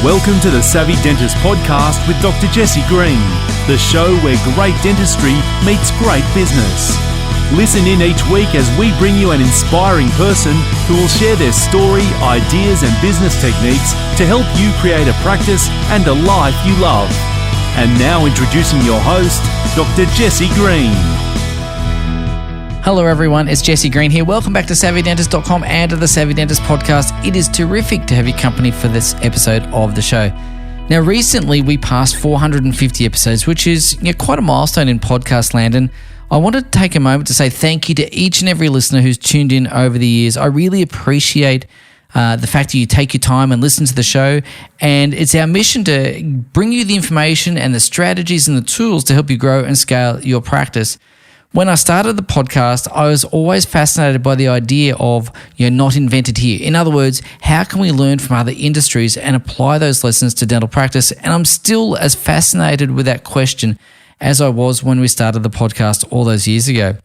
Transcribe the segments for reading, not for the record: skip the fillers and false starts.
Welcome to the Savvy Dentist podcast with Dr. Jesse Green, the show where great dentistry meets great business. Listen in each week as we bring you an inspiring person who will share their story, ideas and business techniques to help you create a practice and a life you love. And now introducing your host, Dr. Jesse Green. Hello everyone, it's Jesse Green here. Welcome back to SavvyDentist.com and to the Savvy Dentist podcast. It is terrific to have your company for this episode of the show. Now recently we passed 450 episodes, which is quite a milestone in podcast land, and I wanted to take a moment to say thank you to each and every listener who's tuned in over the years. I really appreciate the fact that you take your time and listen to the show, and it's our mission to bring you the information and the strategies and the tools to help you grow and scale your practice. When I started the podcast, I was always fascinated by the idea of not invented here. In other words, how can we learn from other industries and apply those lessons to dental practice? And I'm still as fascinated with that question as I was when we started the podcast all those years ago.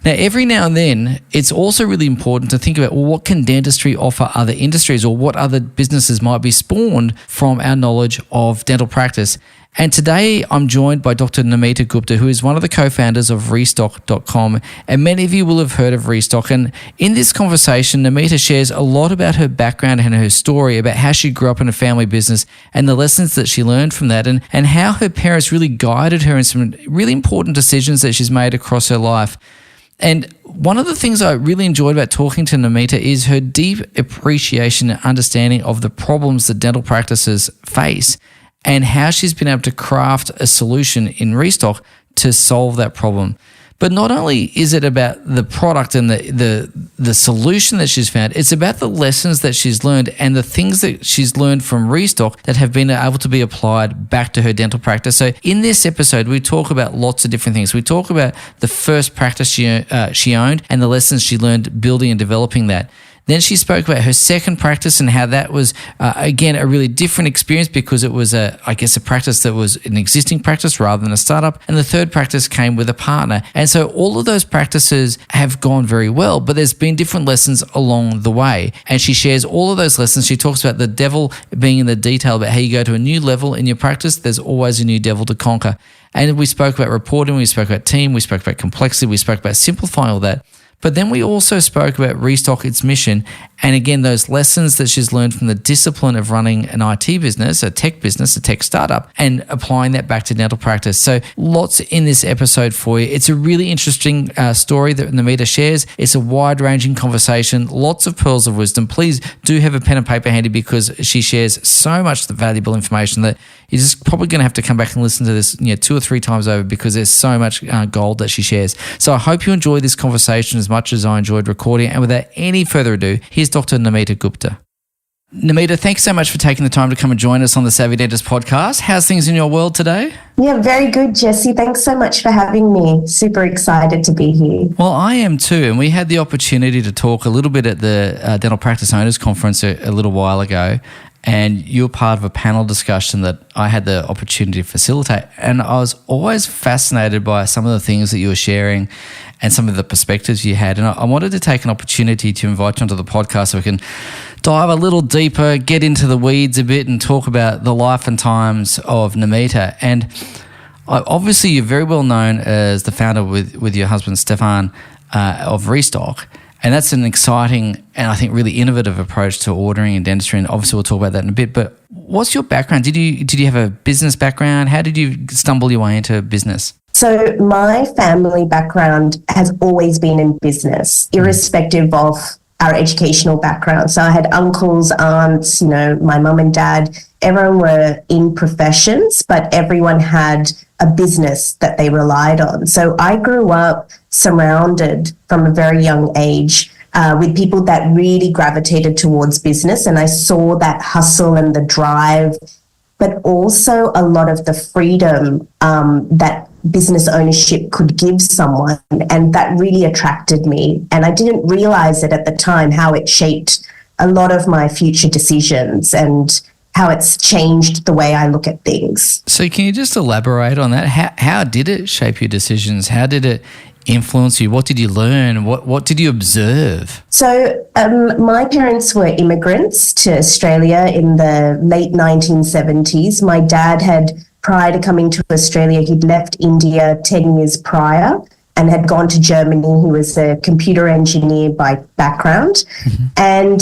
Now, every now and then, it's also really important to think about, well, what can dentistry offer other industries, or what other businesses might be spawned from our knowledge of dental practice? And today I'm joined by Dr. Namita Gupta, who is one of the co-founders of Restocq.com. And many of you will have heard of Restocq. And in this conversation, Namita shares a lot about her background and her story, about how she grew up in a family business and the lessons that she learned from that, and how her parents really guided her in some really important decisions that she's made across her life. And one of the things I really enjoyed about talking to Namita is her deep appreciation and understanding of the problems that dental practices face, and how she's been able to craft a solution in Restocq to solve that problem. But not only is it about the product and the solution that she's found, it's about the lessons that she's learned and the things that she's learned from Restocq that have been able to be applied back to her dental practice. So in this episode, we talk about lots of different things. We talk about the first practice she owned and the lessons she learned building and developing that. Then she spoke about her second practice and how that was, again, a really different experience because it was, a practice that was an existing practice rather than a startup. And the third practice came with a partner. And so all of those practices have gone very well, but there's been different lessons along the way. And she shares all of those lessons. She talks about the devil being in the detail, about how you go to a new level in your practice. There's always a new devil to conquer. And we spoke about reporting, we spoke about team, we spoke about complexity, we spoke about simplifying all that. But then we also spoke about Restocq, its mission, and again, those lessons that she's learned from the discipline of running an IT business, a tech startup, and applying that back to dental practice. So lots in this episode for you. It's a really interesting story that Namita shares. It's a wide-ranging conversation, lots of pearls of wisdom. Please do have a pen and paper handy because she shares so much valuable information that you're just probably going to have to come back and listen to this 2 or 3 times over because there's so much gold that she shares. So I hope you enjoy this conversation as much as I enjoyed recording it. And without any further ado, here's Dr. Namita Gupta. Namita, thanks so much for taking the time to come and join us on the Savvy Dentist podcast. How's things in your world today? Yeah, very good, Jesse. Thanks so much for having me. Super excited to be here. Well, I am too. And we had the opportunity to talk a little bit at the Dental Practice Owners Conference a little while ago. And you were part of a panel discussion that I had the opportunity to facilitate. And I was always fascinated by some of the things that you were sharing and some of the perspectives you had. And I wanted to take an opportunity to invite you onto the podcast so we can dive a little deeper, get into the weeds a bit and talk about the life and times of Namita. And obviously you're very well known as the founder with your husband, Stephan, of Restocq. And that's an exciting and I think really innovative approach to ordering in dentistry. And obviously we'll talk about that in a bit. But what's your background? Did you have a business background? How did you stumble your way into business? So my family background has always been in business, irrespective of our educational background. So I had uncles, aunts, my mum and dad, everyone were in professions, but everyone had a business that they relied on. So I grew up surrounded from a very young age with people that really gravitated towards business. And I saw that hustle and the drive, but also a lot of the freedom that business ownership could give someone. And that really attracted me. And I didn't realize it at the time, how it shaped a lot of my future decisions and how it's changed the way I look at things. So can you just elaborate on that? How did it shape your decisions? How did it influence you? What did you learn? What did you observe? So my parents were immigrants to Australia in the late 1970s. My dad had, prior to coming to Australia, he'd left India 10 years prior and had gone to Germany. He was a computer engineer by background. And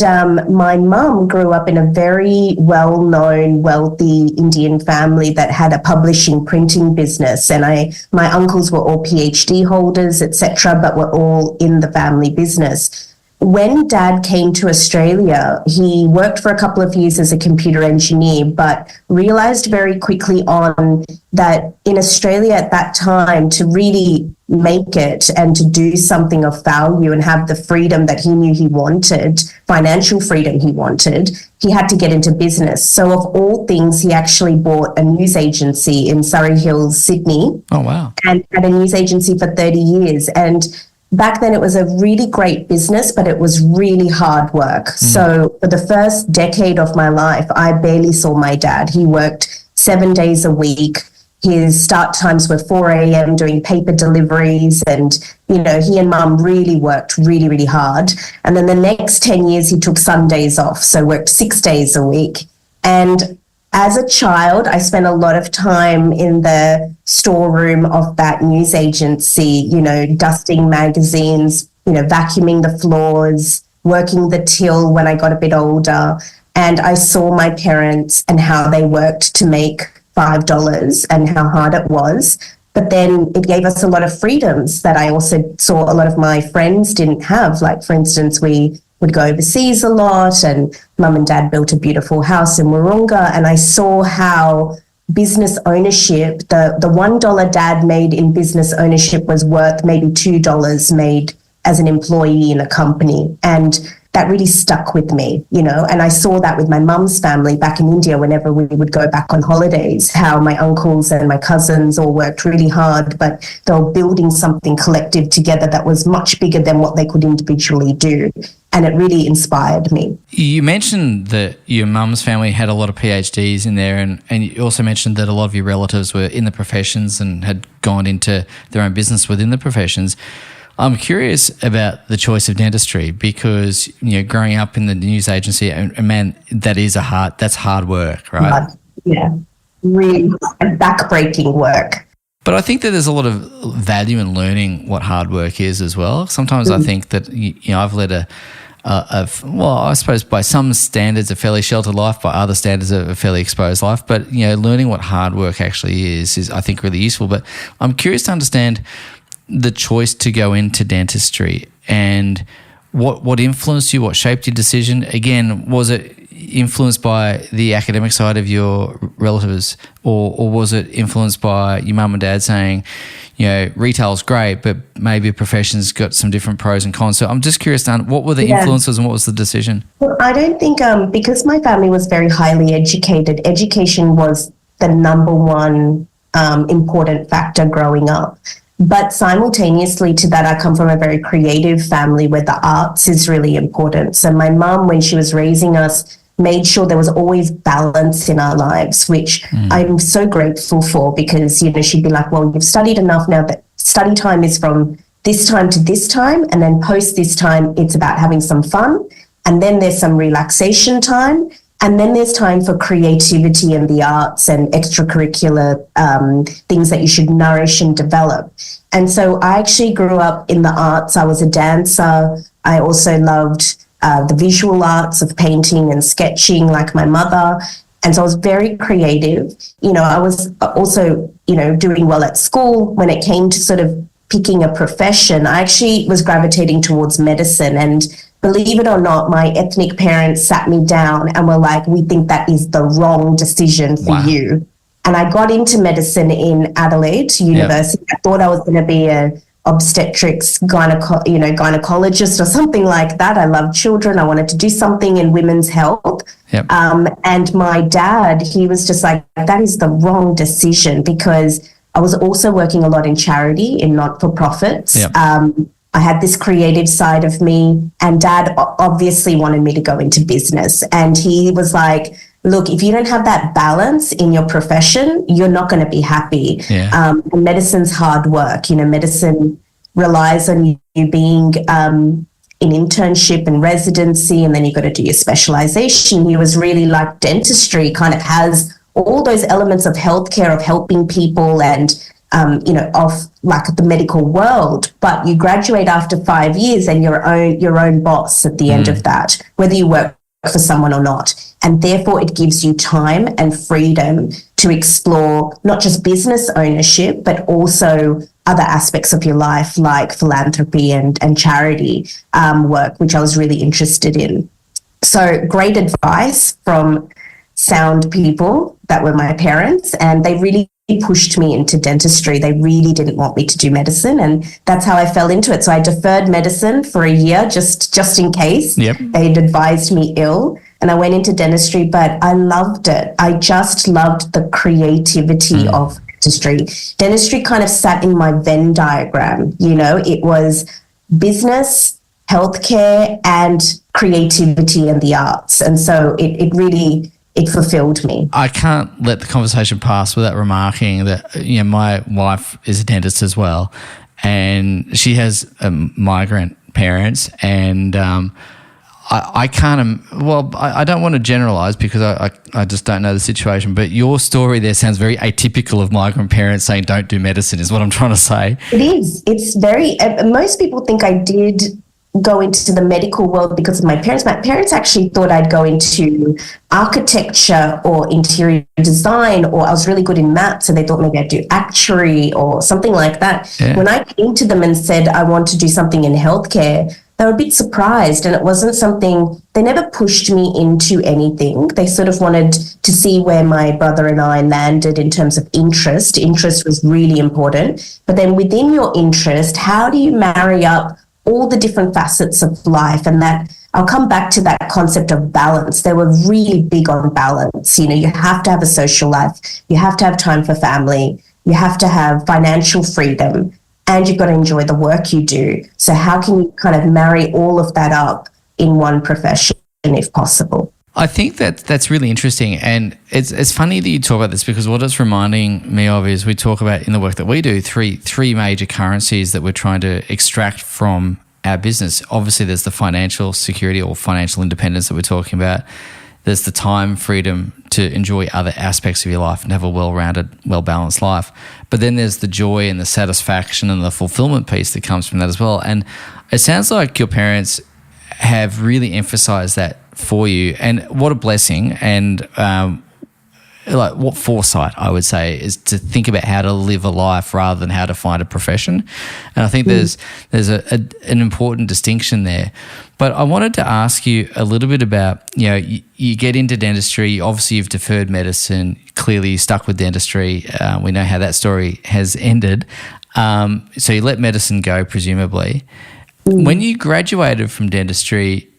my mum grew up in a very well-known, wealthy Indian family that had a publishing printing business. And my uncles were all PhD holders, etc., but were all in the family business. When Dad came to Australia, he worked for a couple of years as a computer engineer, but realised very quickly on that in Australia at that time, to really make it and to do something of value and have the freedom that he knew he wanted, financial freedom he wanted, he had to get into business. So of all things, he actually bought a news agency in Surrey Hills, Sydney. Oh, wow. And had a news agency for 30 years. And back then it was a really great business, but it was really hard work. So for the first decade of my life, I barely saw my dad. He worked 7 days a week. His start times were 4 a.m. doing paper deliveries, and, you know, he and mum really worked really, really hard. And then the next 10 years, he took Sundays off, so worked 6 days a week. And as a child, I spent a lot of time in the storeroom of that news agency, you know, dusting magazines, you know, vacuuming the floors, working the till when I got a bit older. And I saw my parents and how they worked to make $5 and how hard it was. But then it gave us a lot of freedoms that I also saw a lot of my friends didn't have. Like, for instance, we would go overseas a lot, and mum and dad built a beautiful house in Wahroonga, and I saw how business ownership, the $1 dad made in business ownership was worth maybe $2 made as an employee in a company. And that really stuck with me, you know, and I saw that with my mum's family back in India whenever we would go back on holidays, how my uncles and my cousins all worked really hard, but they were building something collective together that was much bigger than what they could individually do. And it really inspired me. You mentioned that your mum's family had a lot of PhDs in there, and you also mentioned that a lot of your relatives were in the professions and had gone into their own business within the professions. I'm curious about the choice of dentistry because, you know, growing up in the news agency, and man, that's hard work, right? Yeah, really backbreaking work. But I think that there's a lot of value in learning what hard work is as well. Sometimes I think that, you know, I've led I suppose by some standards a fairly sheltered life, by other standards a fairly exposed life. But, you know, learning what hard work actually is I think really useful. But I'm curious to understand the choice to go into dentistry and what influenced you, what shaped your decision. Again, was it influenced by the academic side of your relatives, or was it influenced by your mum and dad saying, you know, retail's great, but maybe a profession's got some different pros and cons? So I'm just curious, Dan, what were the influences and what was the decision? Well, I don't think, because my family was very highly educated, education was the number one important factor growing up. But simultaneously to that, I come from a very creative family where the arts is really important. So my mum, when she was raising us, made sure there was always balance in our lives, which I'm so grateful for, because, you know, she'd be like, well, you've studied enough now, that study time is from this time to this time, and then post this time, it's about having some fun, and then there's some relaxation time, and then there's time for creativity and the arts and extracurricular things that you should nourish and develop. And so I actually grew up in the arts. I was a dancer. I also loved the visual arts of painting and sketching like my mother. And so I was very creative. You know, I was also, you know, doing well at school. When it came to sort of picking a profession, I actually was gravitating towards medicine. And believe it or not, my ethnic parents sat me down and were like, we think that is the wrong decision for you. And I got into medicine in Adelaide University. Yep. I thought I was going to be a obstetrics gynecologist or something like that. I love children. I wanted to do something in women's health. Yep. And my dad, he was just like, that is the wrong decision, because I was also working a lot in charity, in not-for-profits. Yep. I had this creative side of me, and Dad obviously wanted me to go into business. And he was like, look, if you don't have that balance in your profession, you're not going to be happy. Yeah. And medicine's hard work. You know, medicine relies on you being in internship and residency, and then you've got to do your specialization. He was really like dentistry kind of has all those elements of healthcare, of helping people and, of like the medical world. But you graduate after 5 years and your own boss at the end of that, whether you work for someone or not. And therefore it gives you time and freedom to explore not just business ownership, but also other aspects of your life like philanthropy and charity work, which I was really interested in. So great advice from sound people that were my parents, and they really pushed me into dentistry. They really didn't want me to do medicine, and that's how I fell into it. So I deferred medicine for a year just in case. Yep. They'd advised me ill, and I went into dentistry, but I loved it. I just loved the creativity of dentistry. Dentistry kind of sat in my Venn diagram, it was business, healthcare, and creativity and the arts. And so it really fulfilled me. I can't let the conversation pass without remarking that, my wife is a dentist as well, and she has migrant parents, and I can't, I don't want to generalize because I just don't know the situation, but your story there sounds very atypical of migrant parents saying don't do medicine is what I'm trying to say. It is. It's very, most people think I did go into the medical world because of my parents. My parents actually thought I'd go into architecture or interior design, or I was really good in maths, so they thought maybe I'd do actuary or something like that. Yeah. When I came to them and said I want to do something in healthcare, they were a bit surprised, and it wasn't something, they never pushed me into anything. They sort of wanted to see where my brother and I landed in terms of interest. Interest was really important. But then within your interest, how do you marry up all the different facets of life? And that, I'll come back to that concept of balance. They were really big on balance. You have to have a social life. You have to have time for family. You have to have financial freedom. And you've got to enjoy the work you do. So how can you kind of marry all of that up in one profession if possible? I think that's really interesting, and it's funny that you talk about this because what it's reminding me of is we talk about in the work that we do three major currencies that we're trying to extract from our business. Obviously, there's the financial security or financial independence that we're talking about. There's the time freedom to enjoy other aspects of your life and have a well-rounded, well-balanced life. But then there's the joy and the satisfaction and the fulfillment piece that comes from that as well. And it sounds like your parents have really emphasized that for you. And what a blessing. And like what foresight, I would say, is to think about how to live a life rather than how to find a profession. And I think there's an important distinction there. But I wanted to ask you a little bit about, you get into dentistry, obviously you've deferred medicine, clearly you're stuck with dentistry. We know how that story has ended. So you let medicine go, presumably. When you graduated from dentistry,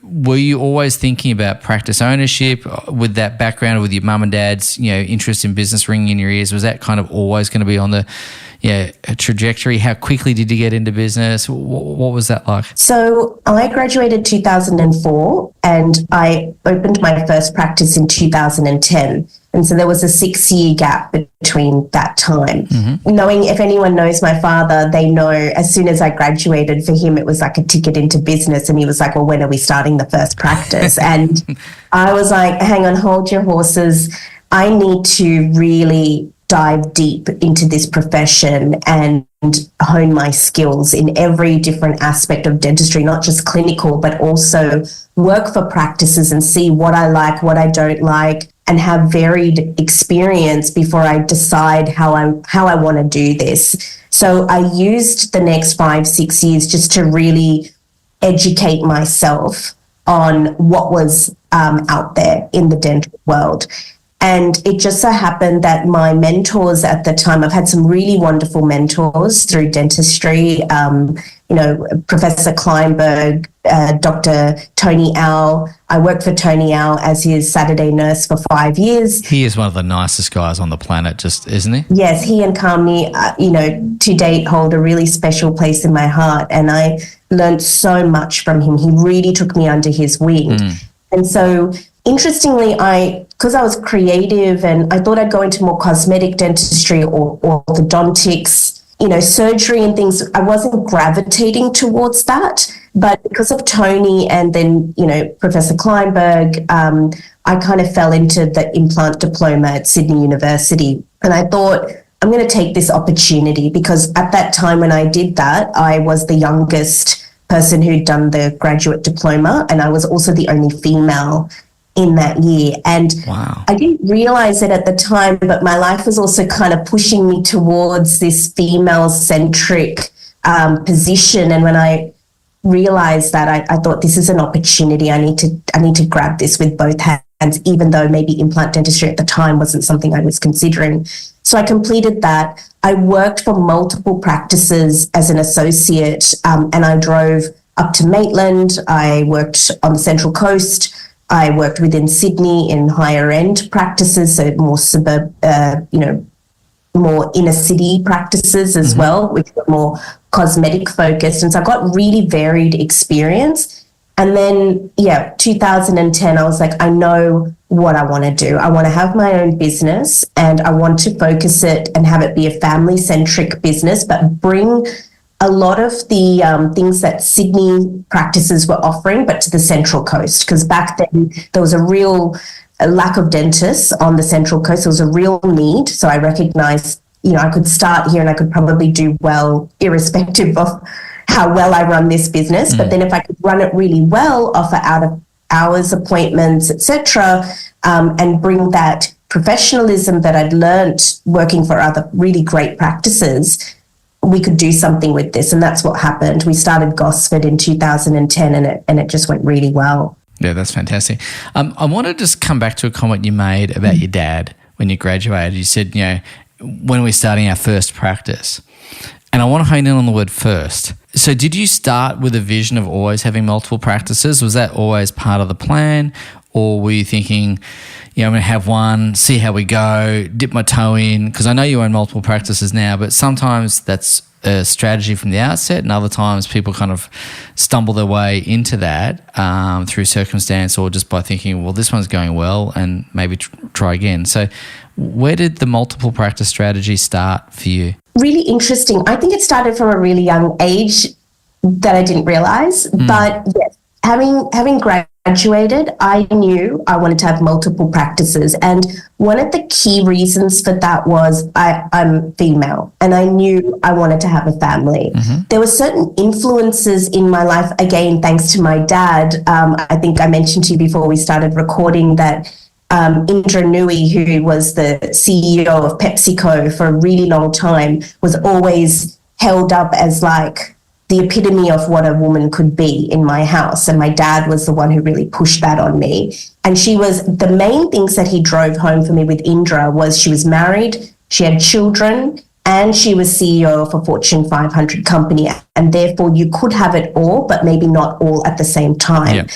were you always thinking about practice ownership with that background, or with your mum and dad's, interest in business ringing in your ears? Was that kind of always going to be on the trajectory? How quickly did you get into business? What was that like? So I graduated 2004 and I opened my first practice in 2010. And so there was a 6-year gap between that time. Mm-hmm. Knowing, if anyone knows my father, they know as soon as I graduated, for him, it was like a ticket into business. And he was like, well, when are we starting the first practice? And I was like, hang on, hold your horses. I need to really dive deep into this profession and hone my skills in every different aspect of dentistry, not just clinical, but also work for practices and see what I like, what I don't like, and have varied experience before I decide how I want to do this. So I used the next 5-6 years just to really educate myself on what was out there in the dental world. And it just so happened that my mentors at the time, I've had some really wonderful mentors through dentistry, Professor Kleinberg, Dr. Tony Au. I worked for Tony Au as his Saturday nurse for 5 years. He is one of the nicest guys on the planet, just, isn't he? Yes, he and Kami, to date hold a really special place in my heart. And I learned so much from him. He really took me under his wing. And so interestingly, because I was creative and I thought I'd go into more cosmetic dentistry or orthodontics, surgery and things, I wasn't gravitating towards that. But because of Tony and then, Professor Kleinberg, I kind of fell into the Implant Diploma at Sydney University. And I thought, I'm going to take this opportunity, because at that time when I did that, I was the youngest person who'd done the Graduate Diploma, and I was also the only female in that year. And wow. I didn't realize it at the time, but my life was also kind of pushing me towards this female-centric position. And when I realized that, I thought, this is an opportunity. I need to grab this with both hands, even though maybe implant dentistry at the time wasn't something I was considering. So I completed that. I worked for multiple practices as an associate, and I drove up to Maitland. I worked on the Central Coast. I worked within Sydney in higher end practices, so more more inner city practices as well, which were more cosmetic focused. And so I got really varied experience. And then, 2010, I was like, I know what I want to do. I want to have my own business, and I want to focus it and have it be a family-centric business, but bring a lot of the things that Sydney practices were offering, but to the Central Coast, because back then there was a real lack of dentists on the Central Coast. There was a real need. So I recognized, I could start here and I could probably do well, irrespective of how well I run this business. But then if I could run it really well, offer out of hours appointments, etc., and bring that professionalism that I'd learnt working for other really great practices, we could do something with this. And that's what happened. We started Gosford in 2010, and it just went really well. Yeah, that's fantastic. I want to just come back to a comment you made about your dad when you graduated. You said, when we were starting our first practice, and I want to hone in on the word first. So did you start with a vision of always having multiple practices? Was that always part of the plan? Or were you thinking, I'm going to have one, see how we go, dip my toe in? Because I know you own multiple practices now, but sometimes that's a strategy from the outset, and other times people kind of stumble their way into that through circumstance, or just by thinking, well, this one's going well and maybe try again. So where did the multiple practice strategy start for you? Really interesting. I think it started from a really young age that I didn't realize. But yes, having graduated, I knew I wanted to have multiple practices. And one of the key reasons for that was I'm female, and I knew I wanted to have a family. There were certain influences in my life, again, thanks to my dad. I think I mentioned to you before we started recording that Indra Nooyi, who was the CEO of PepsiCo for a really long time, was always held up as like the epitome of what a woman could be in my house. And my dad was the one who really pushed that on me. And she was, the main things that he drove home for me with Indra was she was married, she had children, and she was CEO of a Fortune 500 company. And therefore you could have it all, but maybe not all at the same time. Yeah.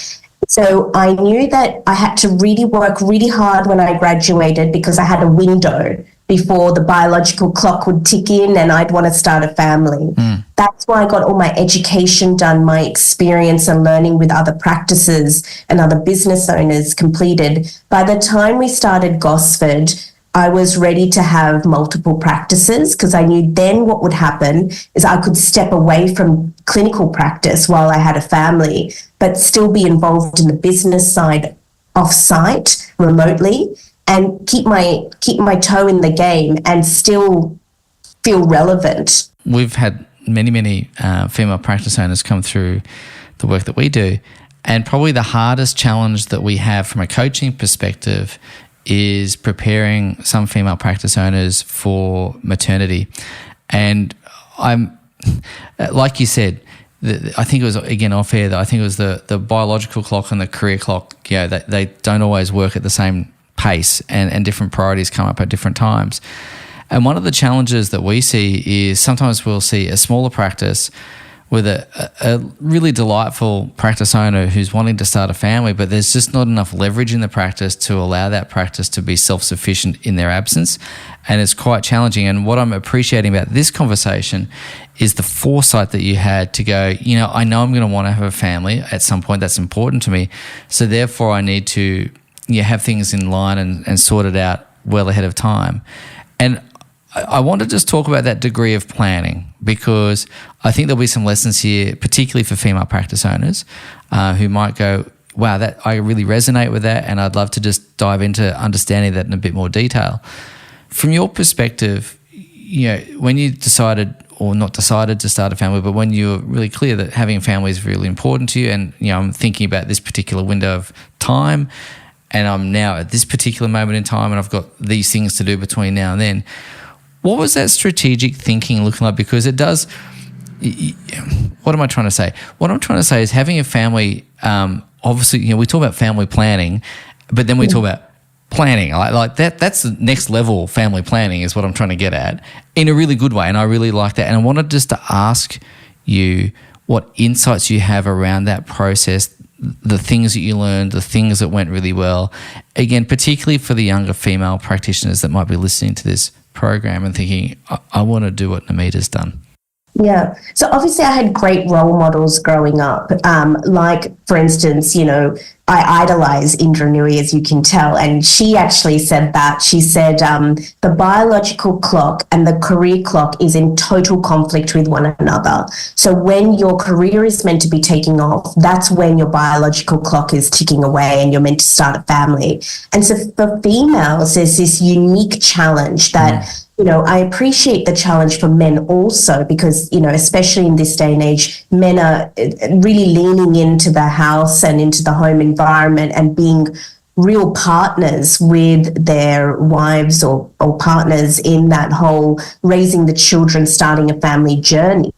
So I knew that I had to really work really hard when I graduated, because I had a window before the biological clock would tick in and I'd want to start a family. That's why I got all my education done, my experience and learning with other practices and other business owners completed. By the time we started Gosford, I was ready to have multiple practices, because I knew then what would happen is I could step away from clinical practice while I had a family, but still be involved in the business side off-site remotely, and keep my toe in the game and still feel relevant. We've had many female practice owners come through the work that we do, and probably the hardest challenge that we have from a coaching perspective is preparing some female practice owners for maternity. And I'm, like you said, I think it was, again, off air, that I think it was the biological clock and the career clock, they don't always work at the same pace, and different priorities come up at different times. And one of the challenges that we see is sometimes we'll see a smaller practice with a really delightful practice owner who's wanting to start a family, but there's just not enough leverage in the practice to allow that practice to be self-sufficient in their absence. And it's quite challenging. And what I'm appreciating about this conversation is the foresight that you had to go, I know I'm going to want to have a family at some point. That's important to me. So therefore I need to have things in line and sort it out well ahead of time. And I want to just talk about that degree of planning, because I think there'll be some lessons here, particularly for female practice owners who might go, wow, that I really resonate with that, and I'd love to just dive into understanding that in a bit more detail. From your perspective, when you decided or not decided to start a family, but when you were really clear that having a family is really important to you, and I'm thinking about this particular window of time, and I'm now at this particular moment in time, and I've got these things to do between now and then. What was that strategic thinking looking like? Because it does. What am I trying to say? What I'm trying to say is having a family. Obviously, we talk about family planning, but then we talk about planning. Like that. That's the next level family planning is what I'm trying to get at in a really good way. And I really like that. And I wanted just to ask you what insights you have around that process, the things that you learned, the things that went really well. Again, particularly for the younger female practitioners that might be listening to this program and thinking, I want to do what Namita's done. Yeah. So obviously I had great role models growing up. Like, for instance, I idolize Indra Nooyi, as you can tell. And she actually said that. She said the biological clock and the career clock is in total conflict with one another. So when your career is meant to be taking off, that's when your biological clock is ticking away and you're meant to start a family. And so for females, there's this unique challenge that I appreciate the challenge for men also, because, especially in this day and age, men are really leaning into the house and into the home environment and being real partners with their wives or partners in that whole raising the children, starting a family journey.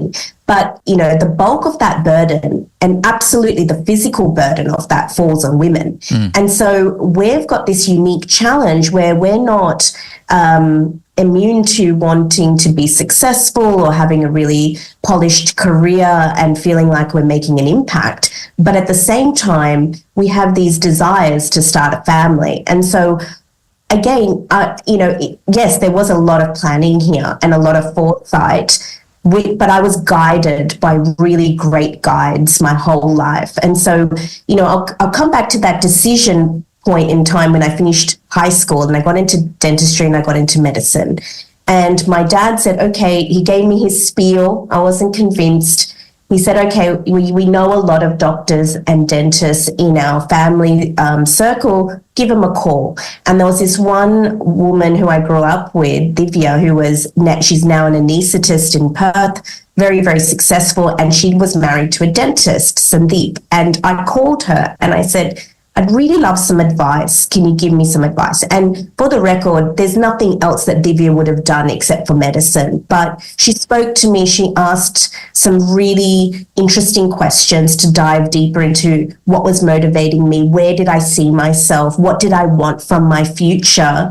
But, the bulk of that burden and absolutely the physical burden of that falls on women. And so we've got this unique challenge where we're not immune to wanting to be successful or having a really polished career and feeling like we're making an impact. But at the same time, we have these desires to start a family. And so again, yes, there was a lot of planning here and a lot of foresight, but I was guided by really great guides my whole life. And so, I'll come back to that decision point in time when I finished high school and I got into dentistry and I got into medicine. And my dad said, okay, he gave me his spiel. I wasn't convinced. He said, okay, we know a lot of doctors and dentists in our family circle, give them a call. And there was this one woman who I grew up with, Divya, she's now an anaesthetist in Perth, very, very successful. And she was married to a dentist, Sandeep. And I called her and I said, I'd really love some advice. Can you give me some advice? And for the record, there's nothing else that Divya would have done except for medicine. But she spoke to me. She asked some really interesting questions to dive deeper into what was motivating me. Where did I see myself? What did I want from my future?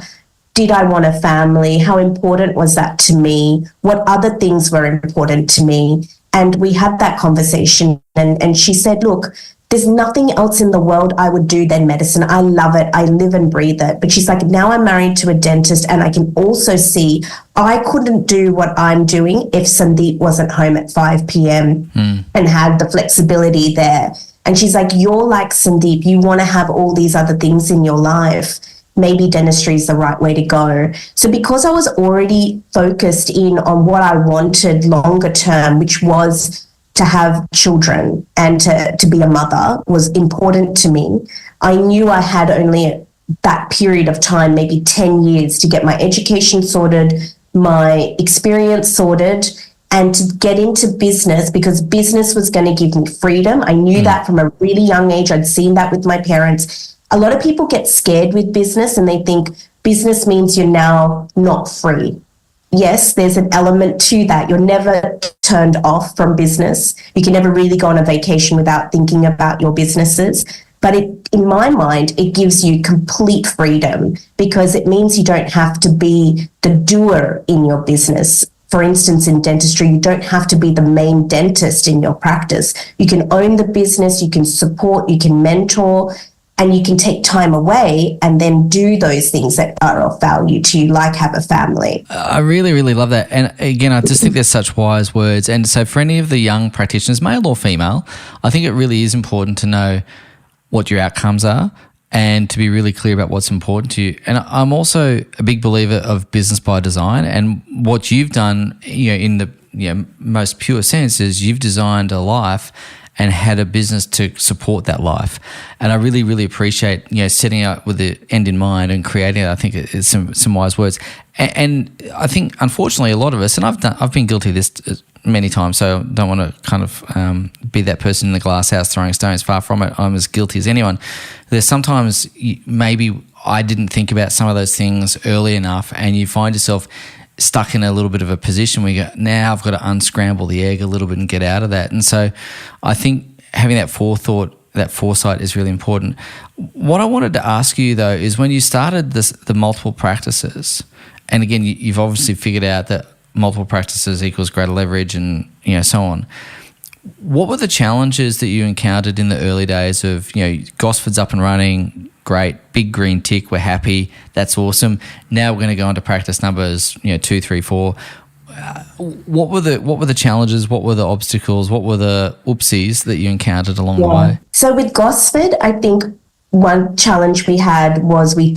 Did I want a family? How important was that to me? What other things were important to me? And we had that conversation. And she said, look, there's nothing else in the world I would do than medicine. I love it. I live and breathe it. But she's like, now I'm married to a dentist and I can also see I couldn't do what I'm doing if Sandeep wasn't home at 5 p.m. and had the flexibility there. And she's like, you're like Sandeep. You want to have all these other things in your life. Maybe dentistry is the right way to go. So because I was already focused in on what I wanted longer term, which was to have children and to be a mother was important to me. I knew I had only that period of time, maybe 10 years, to get my education sorted, my experience sorted, and to get into business, because business was going to give me freedom. I knew that from a really young age. I'd seen that with my parents. A lot of people get scared with business and they think business means you're now not free. Yes, there's an element to that. You're never turned off from business. You can never really go on a vacation without thinking about your businesses. But in my mind, it gives you complete freedom because it means you don't have to be the doer in your business. For instance, in dentistry, you don't have to be the main dentist in your practice. You can own the business, you can support, you can mentor, and you can take time away and then do those things that are of value to you, like have a family. I really, really love that. And again, I just think there's such wise words. And so for any of the young practitioners, male or female, I think it really is important to know what your outcomes are and to be really clear about what's important to you. And I'm also a big believer of business by design, and what you've done, in the most pure sense is you've designed a life and had a business to support that life. And I really, really appreciate, setting out with the end in mind and creating it. I think it's some wise words. And I think, unfortunately, a lot of us, and I've been guilty of this many times, so I don't want to kind of be that person in the glass house throwing stones. Far from it. I'm as guilty as anyone. There's sometimes maybe I didn't think about some of those things early enough, and you find yourself stuck in a little bit of a position where you go, now I've got to unscramble the egg a little bit and get out of that. And so I think having that forethought, that foresight is really important. What I wanted to ask you, though, is when you started the multiple practices, and again, you've obviously figured out that multiple practices equals greater leverage and so on. What were the challenges that you encountered in the early days of, Gosford's up and running, great, big green tick, we're happy, that's awesome. Now we're going to go into practice numbers, 2, 3, 4. What were the challenges? What were the obstacles? What were the oopsies that you encountered along the way? So with Gosford, I think one challenge we had was we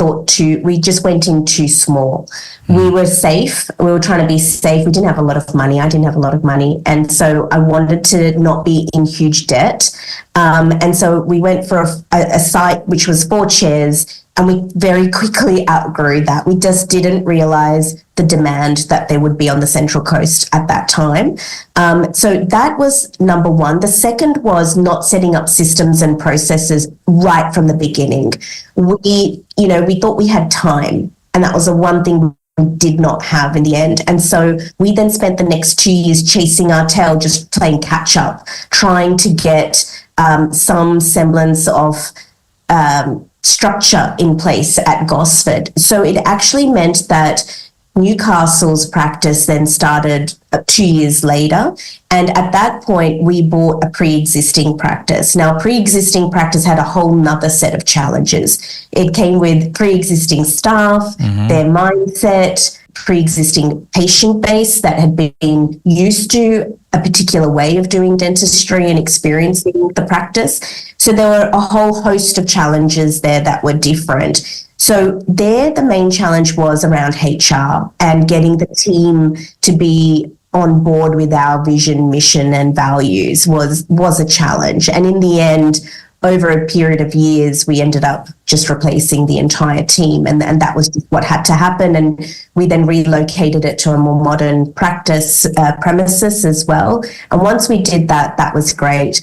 just went in too small. We were safe. We were trying to be safe. We didn't have a lot of money. I didn't have a lot of money. And so I wanted to not be in huge debt. And so we went for a site which was 4 chairs, and we very quickly outgrew that. We just didn't realize the demand that there would be on the Central Coast at that time. So that was number one. The second was not setting up systems and processes right from the beginning. We thought we had time, and that was the one thing we did not have in the end. And so we then spent the next 2 years chasing our tail, just playing catch up, trying to get some semblance of structure in place at Gosford. So it actually meant that Newcastle's practice then started 2 years later. And at that point, we bought a pre-existing practice. Now, pre-existing practice had a whole nother set of challenges. It came with pre-existing staff, their mindset, pre-existing patient base that had been used to a particular way of doing dentistry and experiencing the practice. So there were a whole host of challenges there that were different. So there, the main challenge was around HR and getting the team to be on board with our vision, mission, and values was a challenge. And in the end, over a period of years, we ended up just replacing the entire team, and that was just what had to happen. And we then relocated it to a more modern practice premises as well. And once we did that, that was great.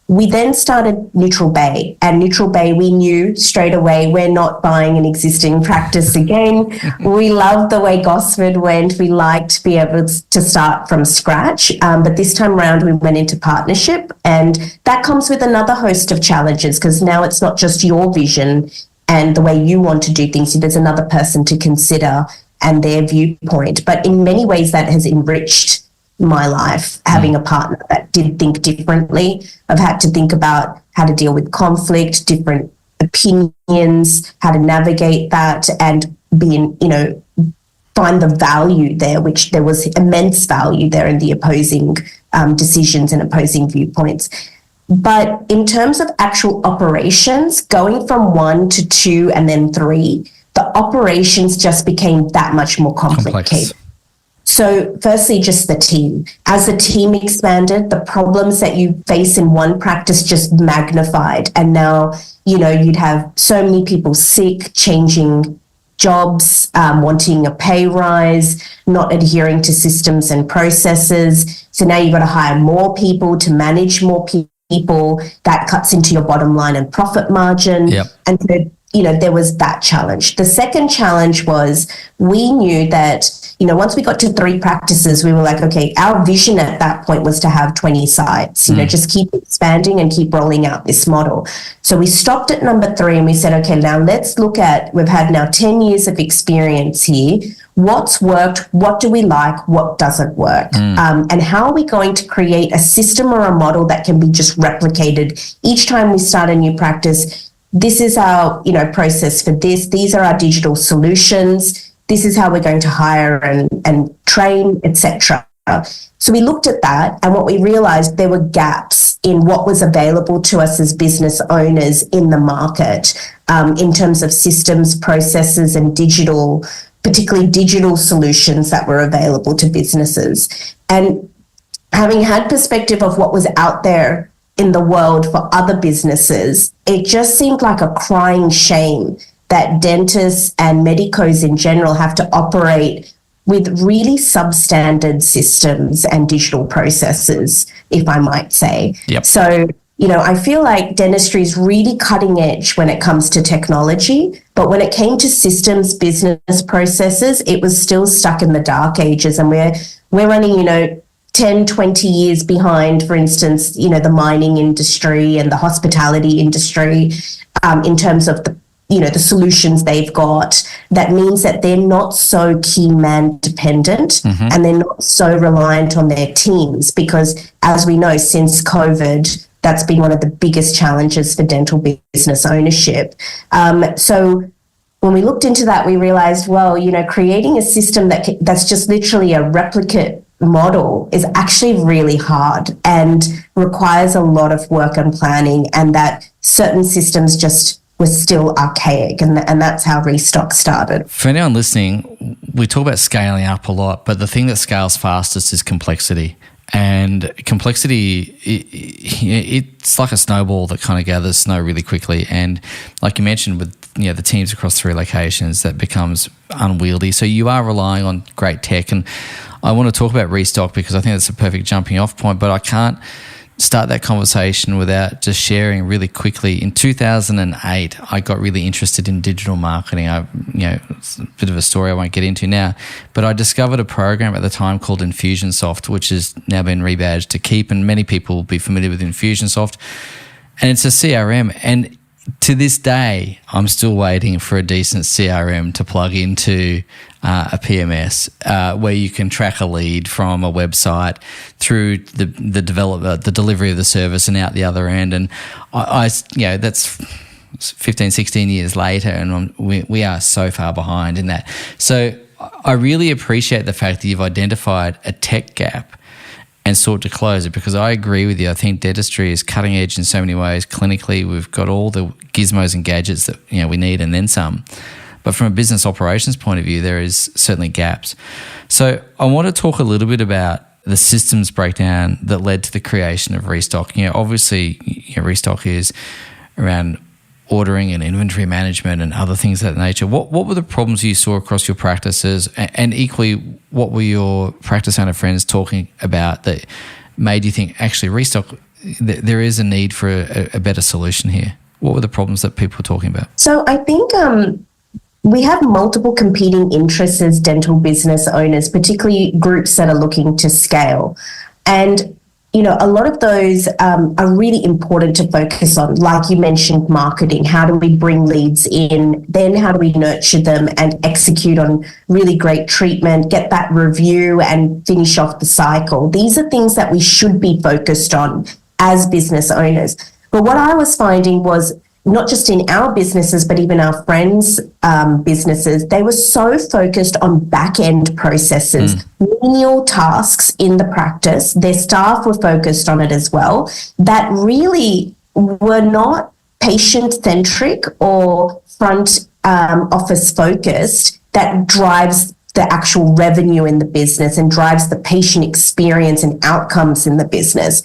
We then started Neutral Bay, and Neutral Bay, we knew straight away we're not buying an existing practice again. We loved the way Gosford went. We liked to be able to start from scratch, but this time around we went into partnership, and that comes with another host of challenges because now it's not just your vision and the way you want to do things. There's another person to consider and their viewpoint, but in many ways that has enriched my life, having a partner that did think differently. I've had to think about how to deal with conflict, different opinions, how to navigate that, and find the value there, which there was immense value there in the opposing decisions and opposing viewpoints. But in terms of actual operations, going from 1 to 2 and then 3, the operations just became that much more complicated. So firstly, just the team. As the team expanded, the problems that you face in one practice just magnified. And now, you'd have so many people sick, changing jobs, wanting a pay rise, not adhering to systems and processes. So now you've got to hire more people to manage more people. That cuts into your bottom line and profit margin. Yep. And so, there was that challenge. The second challenge was we knew that, once we got to 3 practices, we were like, okay, our vision at that point was to have 20 sites, just keep expanding and keep rolling out this model. So we stopped at number 3 and we said, okay, now let's look at, we've had now 10 years of experience here. What's worked? What do we like? What doesn't work? And how are we going to create a system or a model that can be just replicated each time we start a new practice? This is our, process for this. These are our digital solutions. This is how we're going to hire and train, etc. So we looked at that, and what we realized, there were gaps in what was available to us as business owners in the market, in terms of systems, processes, and particularly digital solutions that were available to businesses. And having had perspective of what was out there in the world for other businesses, it just seemed like a crying shame that dentists and medicos in general have to operate with really substandard systems and digital processes, if I might say. Yep. So, I feel like dentistry is really cutting edge when it comes to technology, but when it came to systems, business processes, it was still stuck in the dark ages, and we're running, 10, 20 years behind, for instance, the mining industry and the hospitality industry, in terms of the solutions they've got. That means that they're not so key man dependent, and they're not so reliant on their teams, because as we know, since COVID, that's been one of the biggest challenges for dental business ownership. So when we looked into that, we realized, well, creating a system that's just literally a replicate model is actually really hard and requires a lot of work and planning, and that certain systems just were still archaic, and that's how Restocq started. For anyone listening, we talk about scaling up a lot, but the thing that scales fastest is complexity. And complexity, it's like a snowball that kind of gathers snow really quickly. And like you mentioned, with the teams across 3 locations, that becomes unwieldy. So you are relying on great tech. And I want to talk about Restocq because I think that's a perfect jumping off point, but I can't start that conversation without just sharing really quickly. In 2008, I got really interested in digital marketing. It's a bit of a story I won't get into now, but I discovered a program at the time called Infusionsoft, which has now been rebadged to Keep, and many people will be familiar with Infusionsoft. And it's a CRM, and to this day, I'm still waiting for a decent CRM to plug into a PMS where you can track a lead from a website through the delivery of the service and out the other end. And I that's 15, 16 years later, and we are so far behind in that. So I really appreciate the fact that you've identified a tech gap and sought to close it, because I agree with you. I think dentistry is cutting edge in so many ways. Clinically, we've got all the gizmos and gadgets that we need, and then some. But from a business operations point of view, there is certainly gaps. So I want to talk a little bit about the systems breakdown that led to the creation of Restocq. Obviously, Restocq is around ordering and inventory management and other things of that nature. What were the problems you saw across your practices, and equally, what were your practice owner friends talking about that made you think, actually, Restocq, there is a need for a better solution here? What were the problems that people were talking about? So I think we have multiple competing interests as dental business owners, particularly groups that are looking to scale. And a lot of those are really important to focus on. Like you mentioned, marketing. How do we bring leads in? Then how do we nurture them and execute on really great treatment, get that review and finish off the cycle? These are things that we should be focused on as business owners. But what I was finding was, not just in our businesses, but even our friends' businesses, they were so focused on back-end processes, menial tasks in the practice. Their staff were focused on it as well, that really were not patient-centric or front office focused, that drives the actual revenue in the business and drives the patient experience and outcomes in the business.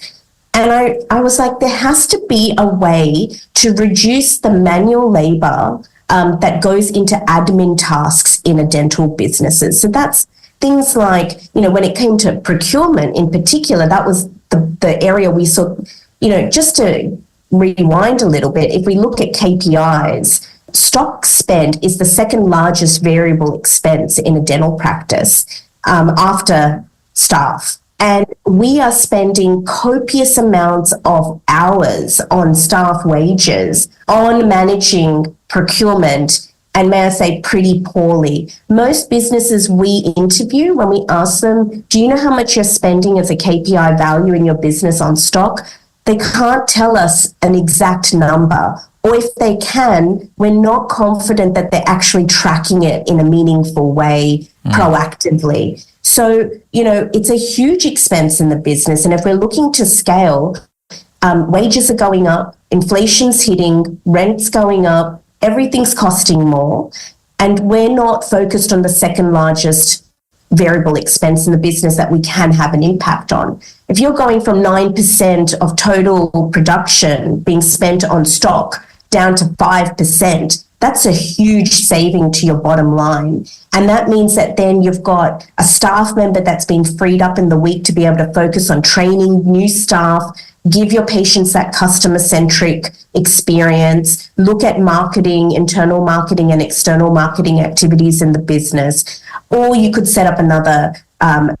And I was like, there has to be a way to reduce the manual labor that goes into admin tasks in a dental businesses. So that's things like, when it came to procurement in particular, that was the area we saw, just to rewind a little bit, if we look at KPIs, stock spend is the second largest variable expense in a dental practice after staff. And we are spending copious amounts of hours on staff wages, on managing procurement, and may I say pretty poorly. Most businesses we interview, when we ask them, do you know how much you're spending as a KPI value in your business on stock? They can't tell us an exact number. Or if they can, we're not confident that they're actually tracking it in a meaningful way proactively. So, it's a huge expense in the business. And if we're looking to scale, wages are going up, inflation's hitting, rent's going up, everything's costing more. And we're not focused on the second largest variable expense in the business that we can have an impact on. If you're going from 9% of total production being spent on stock down to 5%, that's a huge saving to your bottom line. And that means that then you've got a staff member that's been freed up in the week to be able to focus on training new staff, give your patients that customer-centric experience, look at marketing, internal marketing and external marketing activities in the business. Or you could set up another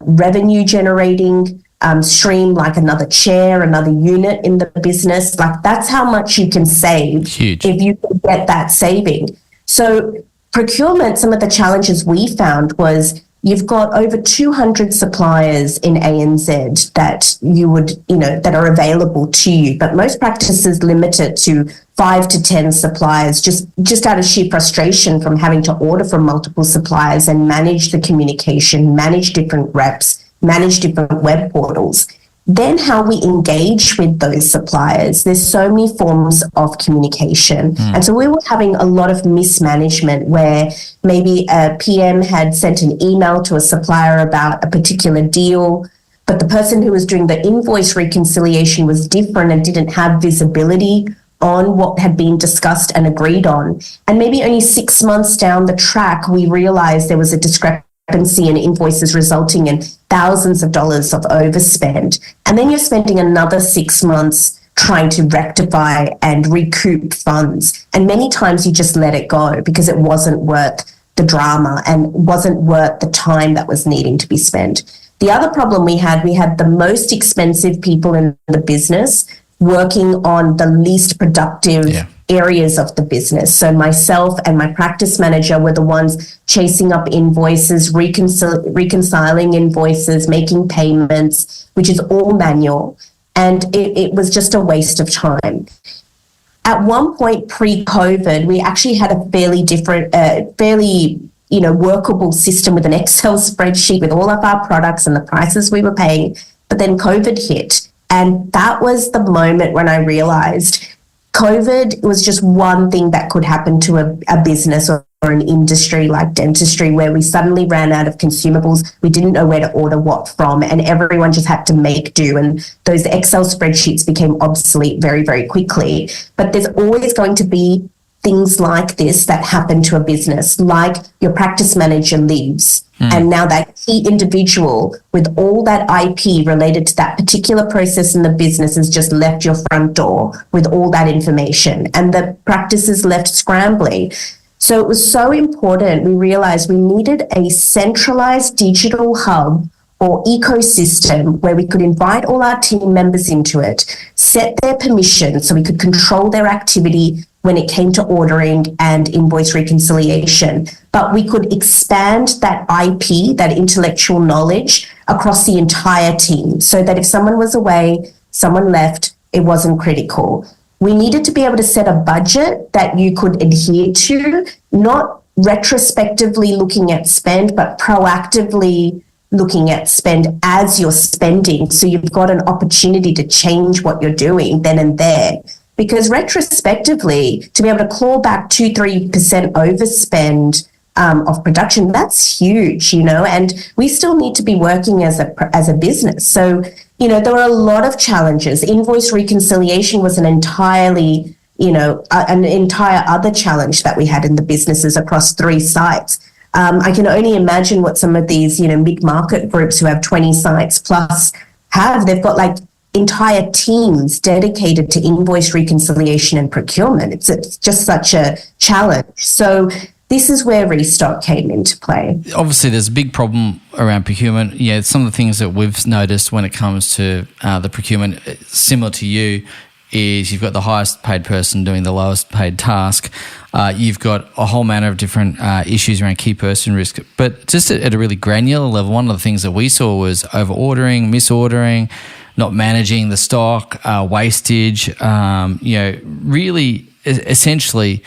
revenue-generating stream, like another chair, another unit in the business. Like, that's how much you can save. Huge. If you can get that saving. So procurement, some of the challenges we found was you've got over 200 suppliers in ANZ that you would, that are available to you, but most practices limit it to 5 to 10 suppliers, just out of sheer frustration from having to order from multiple suppliers and manage the communication, manage different reps, manage different web portals. Then how we engage with those suppliers, there's so many forms of communication. And so we were having a lot of mismanagement where maybe a PM had sent an email to a supplier about a particular deal, but the person who was doing the invoice reconciliation was different and didn't have visibility on what had been discussed and agreed on. And maybe only 6 months down the track, we realized there was a discrepancy in invoices resulting in thousands of dollars of overspend. And then you're spending another 6 months trying to rectify and recoup funds. And many times you just let it go because it wasn't worth the drama and wasn't worth the time that was needing to be spent. The other problem we had the most expensive people in the business working on the least productive areas of the business. So myself and my practice manager were the ones chasing up invoices, reconciling invoices, making payments, which is all manual. And it was just a waste of time. At one point pre-COVID, we actually had a fairly workable system with an Excel spreadsheet with all of our products and the prices we were paying. But then COVID hit. And that was the moment when I realized COVID was just one thing that could happen to a business or an industry like dentistry, where we suddenly ran out of consumables. We didn't know where to order what from, and everyone just had to make do. And those Excel spreadsheets became obsolete very, very quickly. But there's always going to be things like this that happen to a business, like your practice manager leaves. And now that key individual with all that IP related to that particular process in the business has just left your front door with all that information, and the practice is left scrambling. So it was so important. We realized we needed a centralized digital hub or ecosystem where we could invite all our team members into it, set their permission so we could control their activity when it came to ordering and invoice reconciliation. But we could expand that IP, that intellectual knowledge, across the entire team so that if someone was away, someone left, it wasn't critical. We needed to be able to set a budget that you could adhere to, not retrospectively looking at spend, but proactively looking at spend as you're spending. So you've got an opportunity to change what you're doing then and there. Because retrospectively, to be able to claw back 2-3% overspend of production, that's huge, and we still need to be working as a business. So, there were a lot of challenges. Invoice reconciliation was an entire other challenge that we had in the businesses across 3 sites. I can only imagine what some of these, mid-market groups who have 20 sites plus have. They've got entire teams dedicated to invoice reconciliation and procurement. It's just such a challenge. So this is where Restocq came into play. Obviously, there's a big problem around procurement. Yeah, some of the things that we've noticed when it comes to the procurement, similar to you, is you've got the highest paid person doing the lowest paid task. You've got a whole manner of different issues around key person risk. But just at a really granular level, one of the things that we saw was over-ordering, misordering, not managing the stock, wastage, really essentially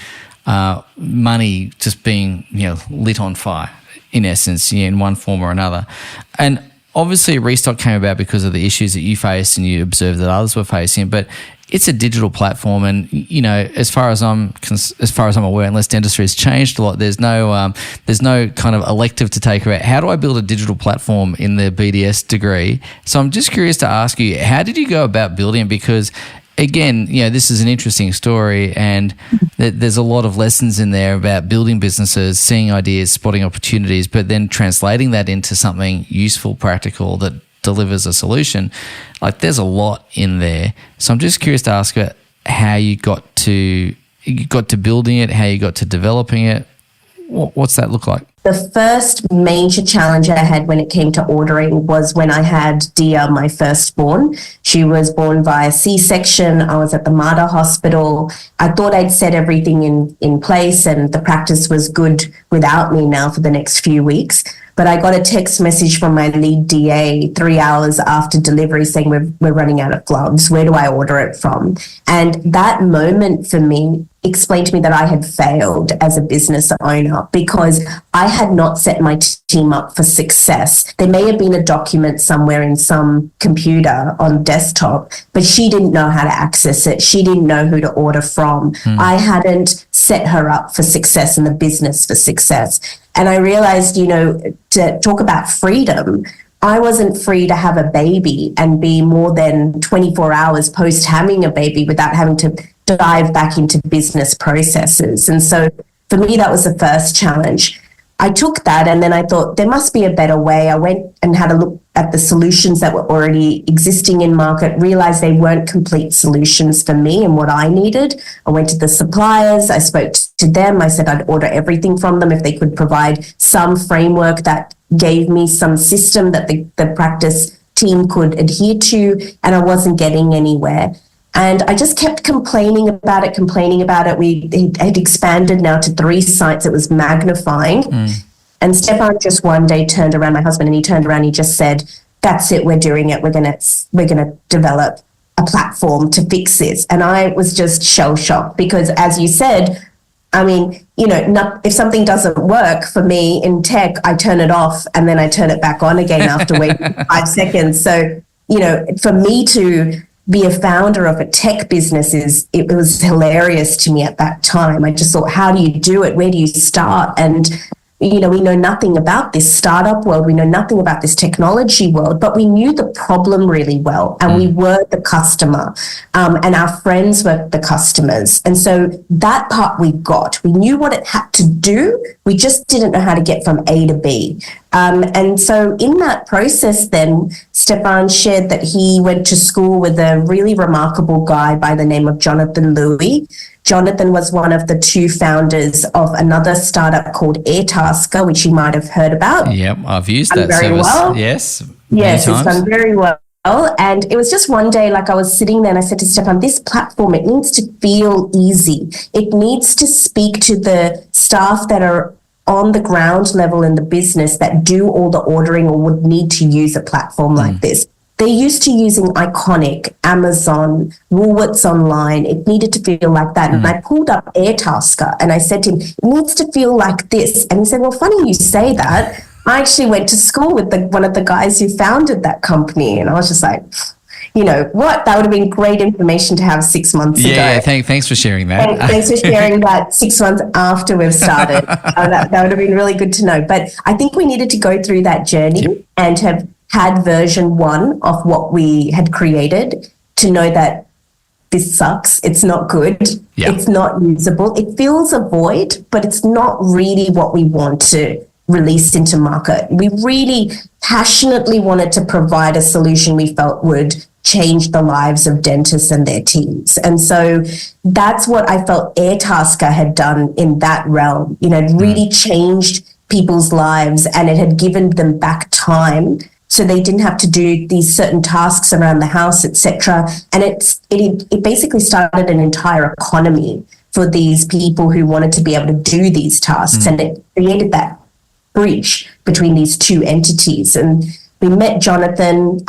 money just being, lit on fire in essence, in one form or another. And obviously Restocq came about because of the issues that you faced and you observed that others were facing, but it's a digital platform, and as far as I'm aware, unless dentistry has changed a lot, there's no kind of elective to take about how do I build a digital platform in the BDS degree. So I'm just curious to ask you, how did you go about building it? Because again, this is an interesting story, and there's a lot of lessons in there about building businesses, seeing ideas, spotting opportunities, but then translating that into something useful, practical that delivers a solution. Like, there's a lot in there. So I'm just curious to ask about how you got to building it, how you got to developing it. What's that look like? The first major challenge I had when it came to ordering was when I had Dia, my firstborn. She was born via C-section. I was at the Mater Hospital. I thought I'd set everything in place and the practice was good without me now for the next few weeks. But I got a text message from my lead DA 3 hours after delivery saying, we're running out of gloves. Where do I order it from? And that moment for me explained to me that I had failed as a business owner because I had not set my team up for success. There may have been a document somewhere in some computer on desktop, but she didn't know how to access it. She didn't know who to order from. I hadn't set her up for success and the business for success. And I realized, to talk about freedom, I wasn't free to have a baby and be more than 24 hours post having a baby without having to dive back into business processes. And so for me, that was the first challenge. I took that and then I thought there must be a better way. I went and had a look at the solutions that were already existing in market, realized they weren't complete solutions for me and what I needed. I went to the suppliers, I spoke to them, I said I'd order everything from them if they could provide some framework that gave me some system that the practice team could adhere to, and I wasn't getting anywhere. And I just kept complaining about it. We had expanded now to 3 sites. It was magnifying. And Stephan just one day turned around, my husband, and he turned around, he just said, that's it, we're doing it. We're gonna develop a platform to fix this. And I was just shell-shocked because, as you said, if something doesn't work for me in tech, I turn it off and then I turn it back on again after waiting 5 seconds. So, for me to be a founder of a tech business it was hilarious to me at that time. I just thought, how do you do it? Where do you start? And, we know nothing about this startup world. We know nothing about this technology world, but we knew the problem really well. And we were the customer, and our friends were the customers. And so that part we got. We knew what it had to do. We just didn't know how to get from A to B. And so in that process, then Stephan shared that he went to school with a really remarkable guy by the name of Jonathan Louis. Jonathan was one of the 2 founders of another startup called Airtasker, which you might have heard about. Yep, I've used that service. Well. Yes, it's done very well. And it was just one day, like I was sitting there and I said to Stephan, this platform, it needs to feel easy. It needs to speak to the staff that are on the ground level in the business that do all the ordering or would need to use a platform like this. They're used to using Iconic, Amazon, Woolworths Online. It needed to feel like that. And I pulled up Airtasker and I said to him, it needs to feel like this. And he said, well, funny you say that. I actually went to school with one of the guys who founded that company. And I was just like, what? That would have been great information to have 6 months ago. Yeah, thanks for sharing that. Thanks for sharing that 6 months after we've started. That would have been really good to know. But I think we needed to go through that journey and have had version 1 of what we had created to know that this sucks, it's not good, it's not usable, it fills a void, but it's not really what we want to release into market. We really passionately wanted to provide a solution we felt would change the lives of dentists and their teams. And so that's what I felt Airtasker had done in that realm. It really changed people's lives and it had given them back time so they didn't have to do these certain tasks around the house, etc. And it basically started an entire economy for these people who wanted to be able to do these tasks. And it created that bridge between these 2 entities. And we met Jonathan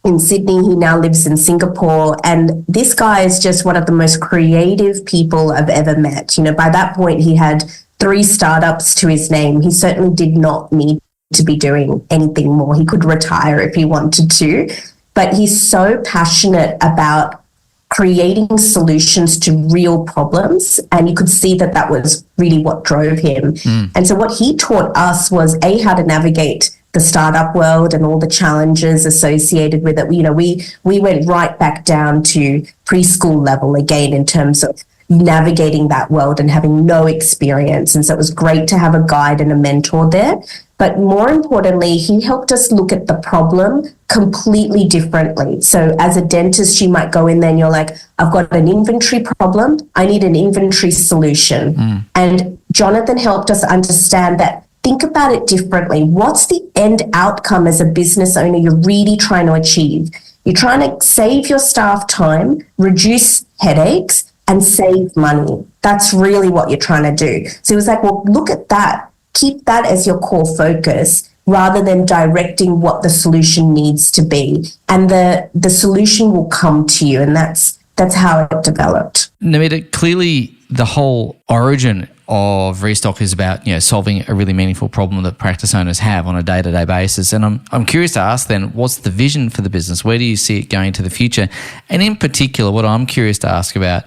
in Sydney. He now lives in Singapore. And this guy is just one of the most creative people I've ever met. By that point, he had 3 startups to his name. He certainly did not need to be doing anything more. He could retire if he wanted to, but he's so passionate about creating solutions to real problems. And you could see that that was really what drove him. And so what he taught us was how to navigate the startup world and all the challenges associated with it. You know, we went right back down to preschool level again in terms of navigating that world and having no experience. And so it was great to have a guide and a mentor there. But more importantly, he helped us look at the problem completely differently. So as a dentist, you might go in there and you're like, I've got an inventory problem. I need an inventory solution. And Jonathan helped us understand that. Think about it differently. What's the end outcome as a business owner you're really trying to achieve? You're trying to save your staff time, reduce headaches, and save money. That's really what you're trying to do. So it was like, well, look at that. Keep that as your core focus rather than directing what the solution needs to be. And the solution will come to you. And that's how it developed. Namita, clearly the whole origin of Restocq is about, you know, solving a really meaningful problem that practice owners have on a day-to-day basis. And I'm curious to ask then, what's the vision for the business? Where do you see it going to the future? And in particular, what I'm curious to ask about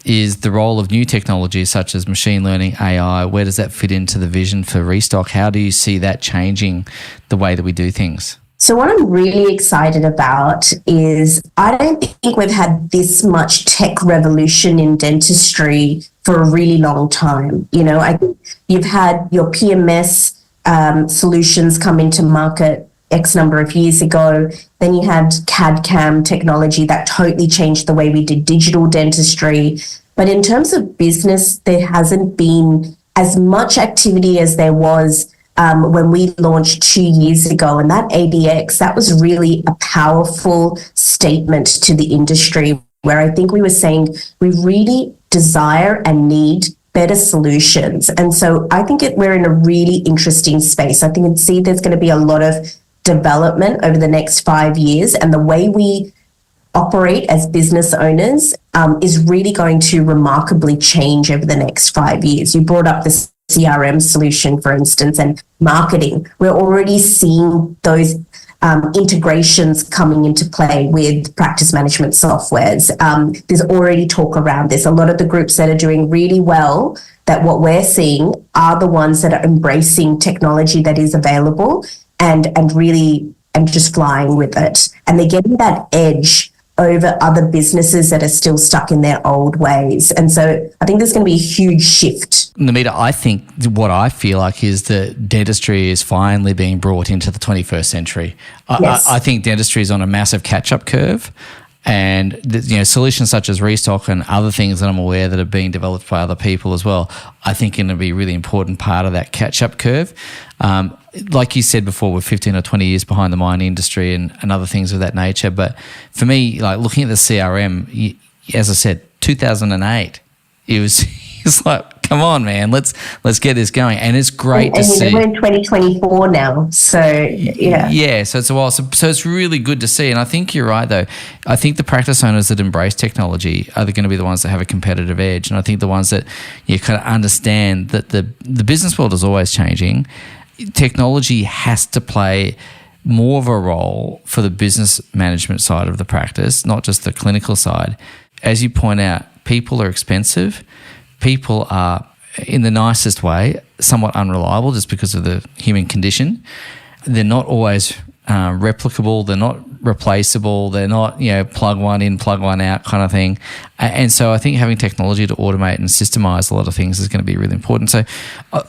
is the role of new technologies such as machine learning, AI. Where does that fit into the vision for Restocq? How do you see that changing the way that we do things? So what I'm really excited about is I don't think we've had this much tech revolution in dentistry for a really long time. You know, I think you've had your PMS solutions come into market X number of years ago. Then you had CAD/CAM technology that totally changed the way we did digital dentistry. But in terms of business, there hasn't been as much activity as there was when we launched 2 years ago. And that ADX, that was really a powerful statement to the industry where I think we were saying we really desire and need better solutions. And so I think we're in a really interesting space. I think and see there's going to be a lot of development over the next 5 years, and the way we operate as business owners is really going to remarkably change over the next 5 years. You brought up this CRM solution, for instance, and marketing. We're already seeing those integrations coming into play with practice management softwares. There's already talk around this. A lot of the groups that are doing really well, that what we're seeing are the ones that are embracing technology that is available and just flying with it. And they're getting that edge over other businesses that are still stuck in their old ways. And so I think there's going to be a huge shift. Namita, I think what I feel like is that dentistry is finally being brought into the 21st century. Yes. I think dentistry is on a massive catch-up curve. And solutions such as Restocq and other things that I'm aware that are being developed by other people as well, I think going to be a really important part of that catch-up curve. Like you said before, we're 15 or 20 years behind the mining industry and other things of that nature. But for me, like looking at the CRM, as I said, 2008, it's like, come on, man, let's get this going. And it's great to see. We're in 2024 now, so yeah. Yeah, so it's a while. So it's really good to see. And I think you're right, though. I think the practice owners that embrace technology are going to be the ones that have a competitive edge. And I think the ones that you kind of understand that the business world is always changing. Technology has to play more of a role for the business management side of the practice, not just the clinical side. As you point out, people are expensive. People are, in the nicest way, somewhat unreliable just because of the human condition. They're not always replicable. They're not replaceable. They're not, plug one in, plug one out kind of thing. And so I think having technology to automate and systemize a lot of things is going to be really important. So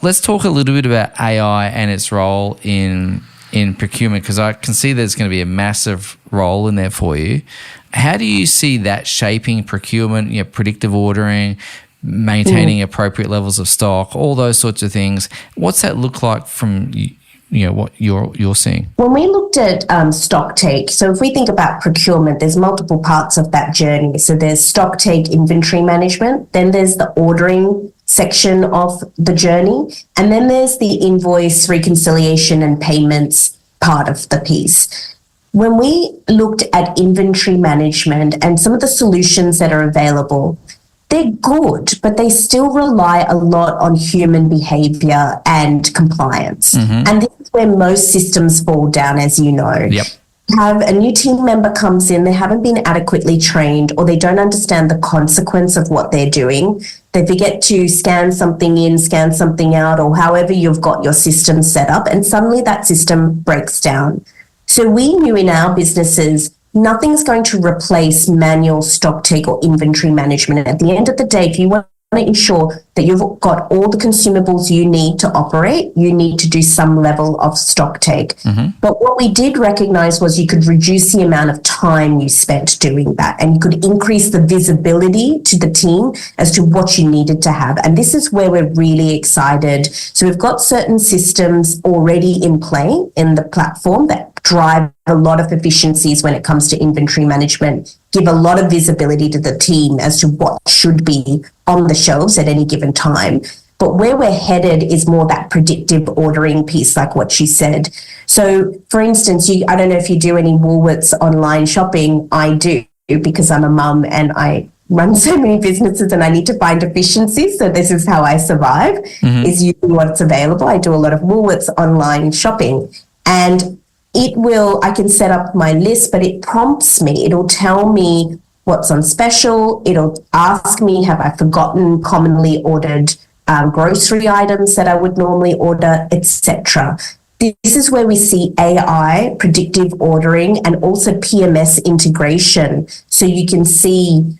let's talk a little bit about AI and its role in procurement, because I can see there's going to be a massive role in there for you. How do you see that shaping procurement, predictive ordering, maintaining appropriate levels of stock, all those sorts of things? What's that look like from what you're seeing? When we looked at stock take, so if we think about procurement, there's multiple parts of that journey. So there's stock take, inventory management, then there's the ordering section of the journey, and then there's the invoice reconciliation and payments part of the piece. When we looked at inventory management and some of the solutions that are available, they're good, but they still rely a lot on human behavior and compliance. And this is where most systems fall down, as you know. Yep. Have a new team member comes in, they haven't been adequately trained, or they don't understand the consequence of what they're doing. They forget to scan something in, scan something out, or however you've got your system set up, and suddenly that system breaks down. So we knew in our businesses, nothing's going to replace manual stock take or inventory management. At the end of the day, if you want to ensure that you've got all the consumables you need to operate, you need to do some level of stock take. But what we did recognize was you could reduce the amount of time you spent doing that, and you could increase the visibility to the team as to what you needed to have. And this is where we're really excited. So we've got certain systems already in play in the platform that drive a lot of efficiencies when it comes to inventory management, give a lot of visibility to the team as to what should be on the shelves at any given time. But where we're headed is more that predictive ordering piece, like what she said. So, for instance, I don't know if you do any Woolworths online shopping. I do, because I'm a mum and I run so many businesses and I need to find efficiencies. So this is how I survive, is using what's available. I do a lot of Woolworths online shopping, and I can set up my list, but it prompts me. It'll tell me what's on special. It'll ask me, have I forgotten commonly ordered grocery items that I would normally order, etc. This is where we see AI, predictive ordering, and also PMS integration. So you can see,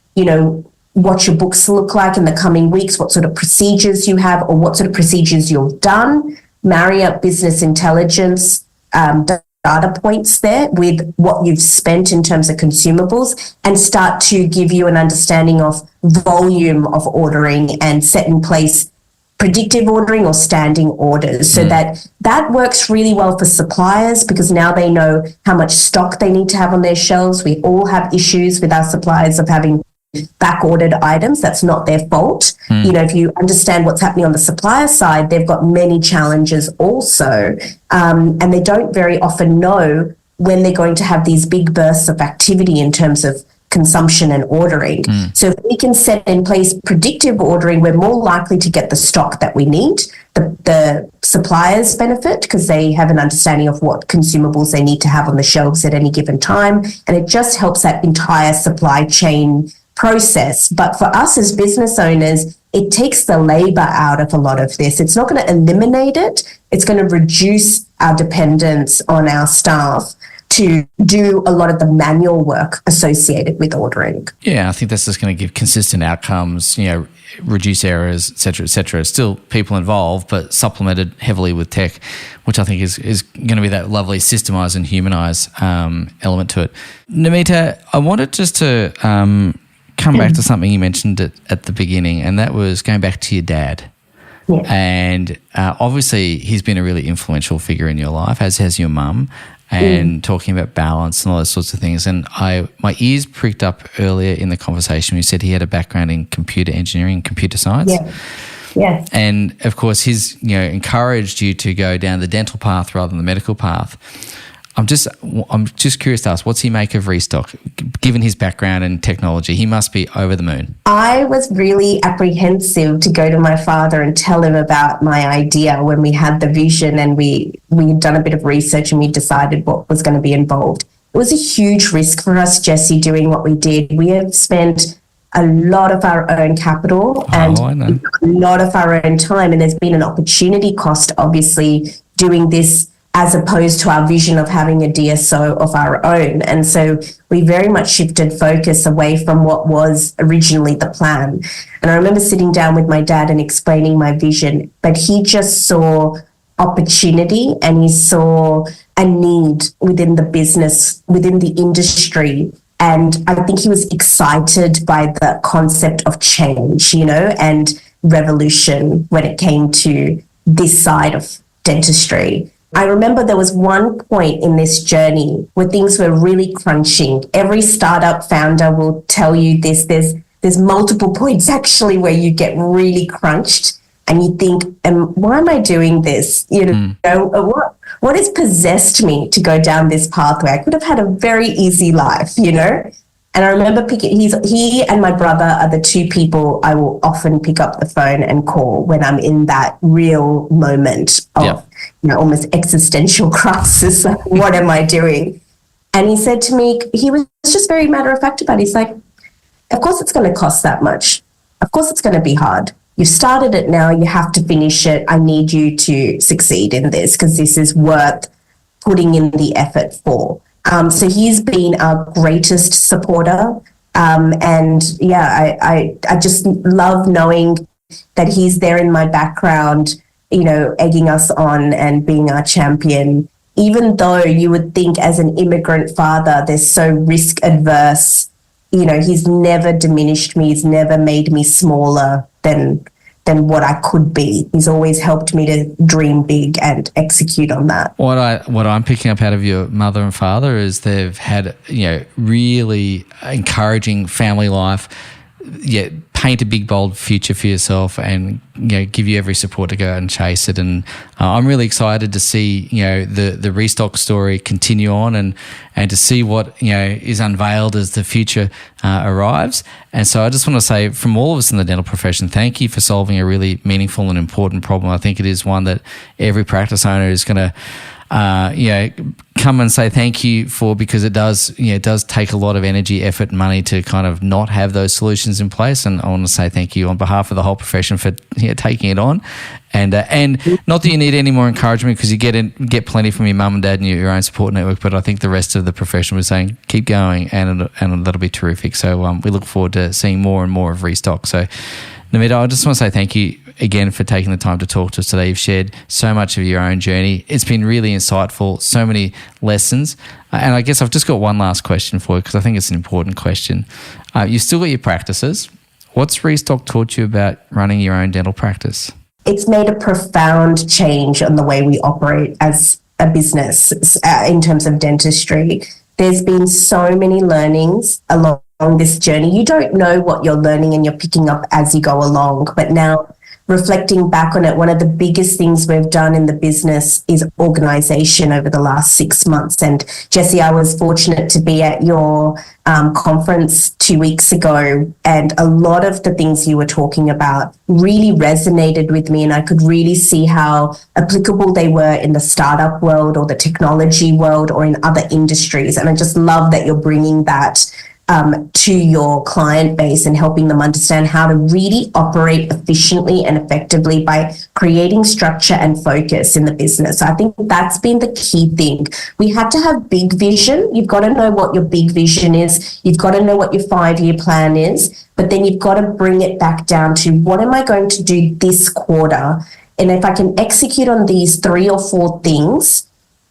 what your books look like in the coming weeks, what sort of procedures you have, or what sort of procedures you've done. Marry up business intelligence, data points there with what you've spent in terms of consumables, and start to give you an understanding of volume of ordering and set in place predictive ordering or standing orders. So that works really well for suppliers, because now they know how much stock they need to have on their shelves. We all have issues with our suppliers of having back-ordered items. That's not their fault. If you understand what's happening on the supplier side, they've got many challenges also, and they don't very often know when they're going to have these big bursts of activity in terms of consumption and ordering. So if we can set in place predictive ordering, we're more likely to get the stock that we need. The suppliers benefit because they have an understanding of what consumables they need to have on the shelves at any given time, and it just helps that entire supply chain process. But for us as business owners, it takes the labor out of a lot of this. It's not going to eliminate it. It's going to reduce our dependence on our staff to do a lot of the manual work associated with ordering. Yeah, I think that's just going to give consistent outcomes, reduce errors, et cetera, et cetera. Still people involved, but supplemented heavily with tech, which I think is going to be that lovely systemize and humanize element to it. Namita, I wanted just to come back to something you mentioned at the beginning, and that was going back to your dad. Yeah. And obviously he's been a really influential figure in your life, as has your mum, and talking about balance and all those sorts of things. And my ears pricked up earlier in the conversation when you said he had a background in computer engineering, computer science. Yeah. Yes. And of course he's encouraged you to go down the dental path rather than the medical path. I'm just curious to ask, what's he make of Restocq? Given his background in technology, he must be over the moon. I was really apprehensive to go to my father and tell him about my idea when we had the vision, and we had done a bit of research and we decided what was going to be involved. It was a huge risk for us, Jessie, doing what we did. We have spent a lot of our own capital and a lot of our own time, and there's been an opportunity cost, obviously, doing this as opposed to our vision of having a DSO of our own. And so we very much shifted focus away from what was originally the plan. And I remember sitting down with my dad and explaining my vision, but he just saw opportunity and he saw a need within the business, within the industry. And I think he was excited by the concept of change, and revolution when it came to this side of dentistry. I remember there was one point in this journey where things were really crunching. Every startup founder will tell you this. There's multiple points actually where you get really crunched and you think, why am I doing this? What has possessed me to go down this pathway? I could have had a very easy life, And I remember he and my brother are the two people I will often pick up the phone and call when I'm in that real moment of, almost existential crisis. Like, what am I doing? And he said to me, he was just very matter of fact about it. He's like, of course it's going to cost that much. Of course it's going to be hard. You've started it now. You have to finish it. I need you to succeed in this because this is worth putting in the effort for. So he's been our greatest supporter. I just love knowing that he's there in my background, egging us on and being our champion. Even though you would think as an immigrant father, they're so risk adverse, he's never diminished me. He's never made me smaller than what I could be. He's always helped me to dream big and execute on that. What I'm picking up out of your mother and father is they've had, really encouraging family life, paint a big, bold future for yourself and, give you every support to go out and chase it. And I'm really excited to see, the Restocq story continue on and to see what, is unveiled as the future arrives. And so I just want to say from all of us in the dental profession, thank you for solving a really meaningful and important problem. I think it is one that every practice owner is going to come and say thank you for, because it does take a lot of energy, effort, and money to kind of not have those solutions in place. And I want to say thank you on behalf of the whole profession for taking it on. And not that you need any more encouragement, because you get plenty from your mum and dad and your own support network. But I think the rest of the profession was saying keep going, and that'll be terrific. So we look forward to seeing more and more of Restocq. So Namita, I just want to say thank you again for taking the time to talk to us today. You've shared so much of your own journey. It's been really insightful, so many lessons. And I guess I've just got one last question for you, because I think it's an important question. You've still got your practices. What's Restocq taught you about running your own dental practice? It's made a profound change on the way we operate as a business in terms of dentistry. There's been so many learnings along this journey. You don't know what you're learning and you're picking up as you go along. But now, reflecting back on it, one of the biggest things we've done in the business is organisation over the last 6 months. And Jessie, I was fortunate to be at your conference 2 weeks ago, and a lot of the things you were talking about really resonated with me, and I could really see how applicable they were in the startup world or the technology world or in other industries. And I just love that you're bringing that to your client base and helping them understand how to really operate efficiently and effectively by creating structure and focus in the business. So I think that's been the key thing. We have to have big vision. You've got to know what your big vision is. You've got to know what your 5-year plan is, but then you've got to bring it back down to what am I going to do this quarter? And if I can execute on these 3 or 4 things,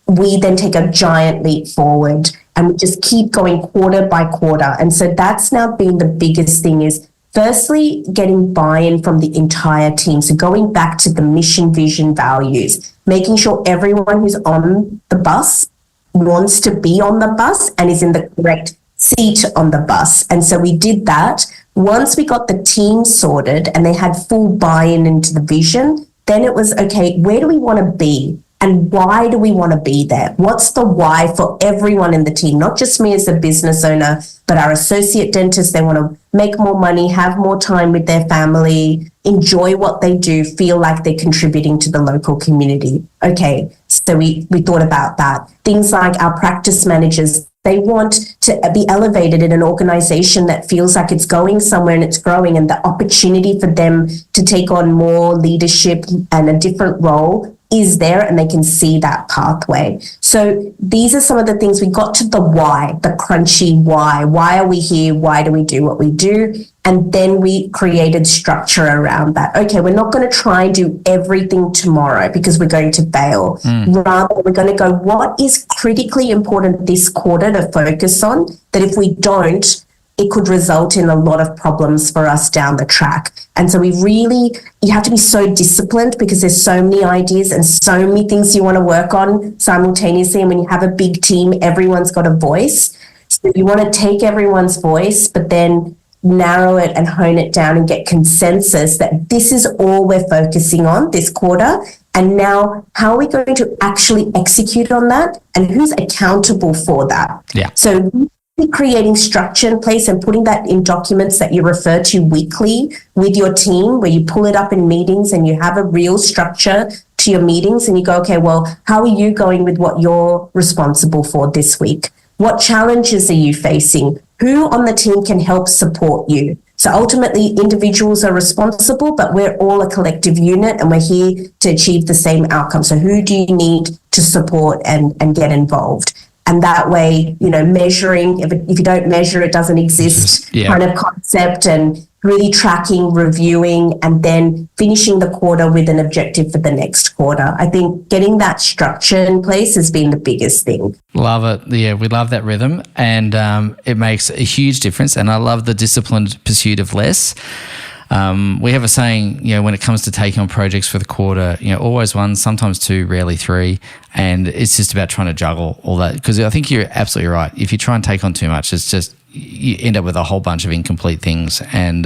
we then take a giant leap forward. And we just keep going quarter by quarter. And so that's now been the biggest thing, is firstly getting buy-in from the entire team. So going back to the mission, vision, values, making sure everyone who's on the bus wants to be on the bus and is in the correct seat on the bus. And so we did that. Once we got the team sorted and they had full buy-in into the vision, then it was, okay, where do we want to be? And why do we want to be there? What's the why for everyone in the team? Not just me as a business owner, but our associate dentists. They want to make more money, have more time with their family, enjoy what they do, feel like they're contributing to the local community. Okay, so we thought about that. Things like our practice managers, they want to be elevated in an organization that feels like it's going somewhere and it's growing, and the opportunity for them to take on more leadership and a different role is there, and they can see that pathway. So these are some of the things. We got to the why, the crunchy why. Why are we here? Why do we do what we do? And then we created structure around that. Okay, we're not going to try and do everything tomorrow because we're going to fail. Rather, we're going to go, what is critically important this quarter to focus on, that if we don't, it could result in a lot of problems for us down the track. And so you have to be so disciplined, because there's so many ideas and so many things you want to work on simultaneously. And when you have a big team, everyone's got a voice. So you want to take everyone's voice, but then narrow it and hone it down and get consensus that this is all we're focusing on this quarter. And now, how are we going to actually execute on that? And who's accountable for that? Yeah. So creating structure in place and putting that in documents that you refer to weekly with your team, where you pull it up in meetings and you have a real structure to your meetings and you go, okay, well, how are you going with what you're responsible for this week? What challenges are you facing? Who on the team can help support you? So ultimately, individuals are responsible, but we're all a collective unit and we're here to achieve the same outcome. So who do you need to support and get involved? And that way, measuring, if you don't measure, it doesn't exist kind of concept, and really tracking, reviewing, and then finishing the quarter with an objective for the next quarter. I think getting that structure in place has been the biggest thing. Love it. Yeah, we love that rhythm, and it makes a huge difference. And I love the disciplined pursuit of less. We have a saying, when it comes to taking on projects for the quarter, always one, sometimes two, rarely three. And it's just about trying to juggle all that. Because I think you're absolutely right. If you try and take on too much, it's just, you end up with a whole bunch of incomplete things and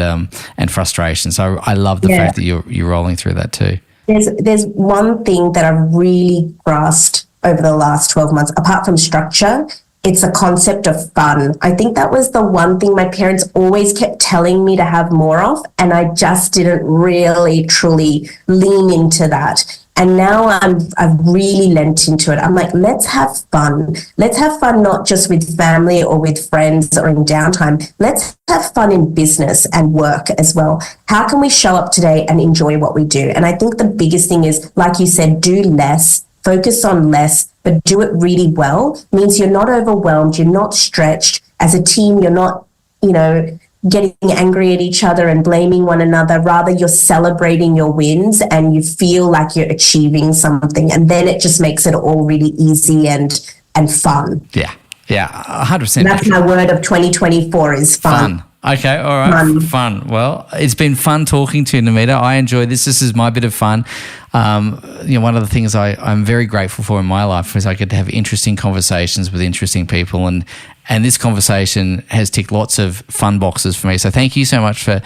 frustration. So I love the fact that you're rolling through that too. There's one thing that I've really grasped over the last 12 months, apart from structure. It's a concept of fun. I think that was the one thing my parents always kept telling me to have more of, and I just didn't really, truly lean into that. And now I've really lent into it. I'm like, let's have fun. Let's have fun not just with family or with friends or in downtime. Let's have fun in business and work as well. How can we show up today and enjoy what we do? And I think the biggest thing is, like you said, do less. Focus on less, but do it really well. Means you're not overwhelmed, you're not stretched. As a team, you're not, getting angry at each other and blaming one another. Rather, you're celebrating your wins and you feel like you're achieving something. And then it just makes it all really easy and fun. Yeah, 100%. That's my word of 2024 is fun. Okay, all right, fun. Well, it's been fun talking to you, Namita. I enjoy this. This is my bit of fun. One of the things I'm very grateful for in my life is I get to have interesting conversations with interesting people, and this conversation has ticked lots of fun boxes for me. So thank you so much for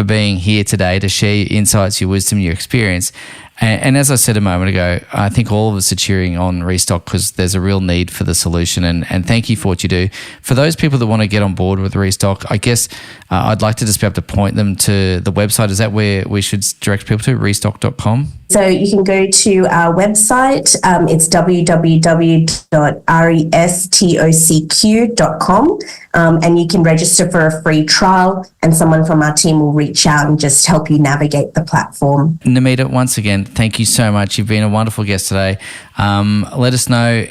being here today to share your insights, your wisdom, your experience. And as I said a moment ago, I think all of us are cheering on Restocq because there's a real need for the solution. And thank you for what you do. For those people that want to get on board with Restocq, I guess I'd like to just be able to point them to the website. Is that where we should direct people to, restocq.com? So you can go to our website. It's www.restocq.com, and you can register for a free trial, and someone from our team will reach out and just help you navigate the platform. Namita, once again, thank you so much. You've been a wonderful guest today. Let us know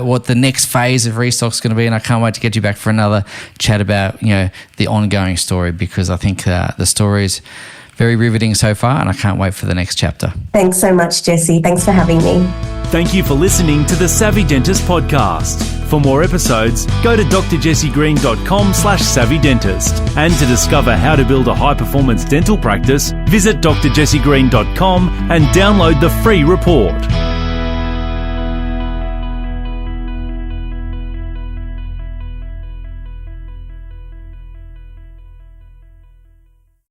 what the next phase of Restocq is going to be, and I can't wait to get you back for another chat about the ongoing story, because I think the story is very riveting so far, and I can't wait for the next chapter. Thanks so much, Jesse. Thanks for having me. Thank you for listening to the Savvy Dentist podcast. For more episodes, go to drjessiegreen.com/savvydentist. And to discover how to build a high-performance dental practice, visit drjessiegreen.com and download the free report.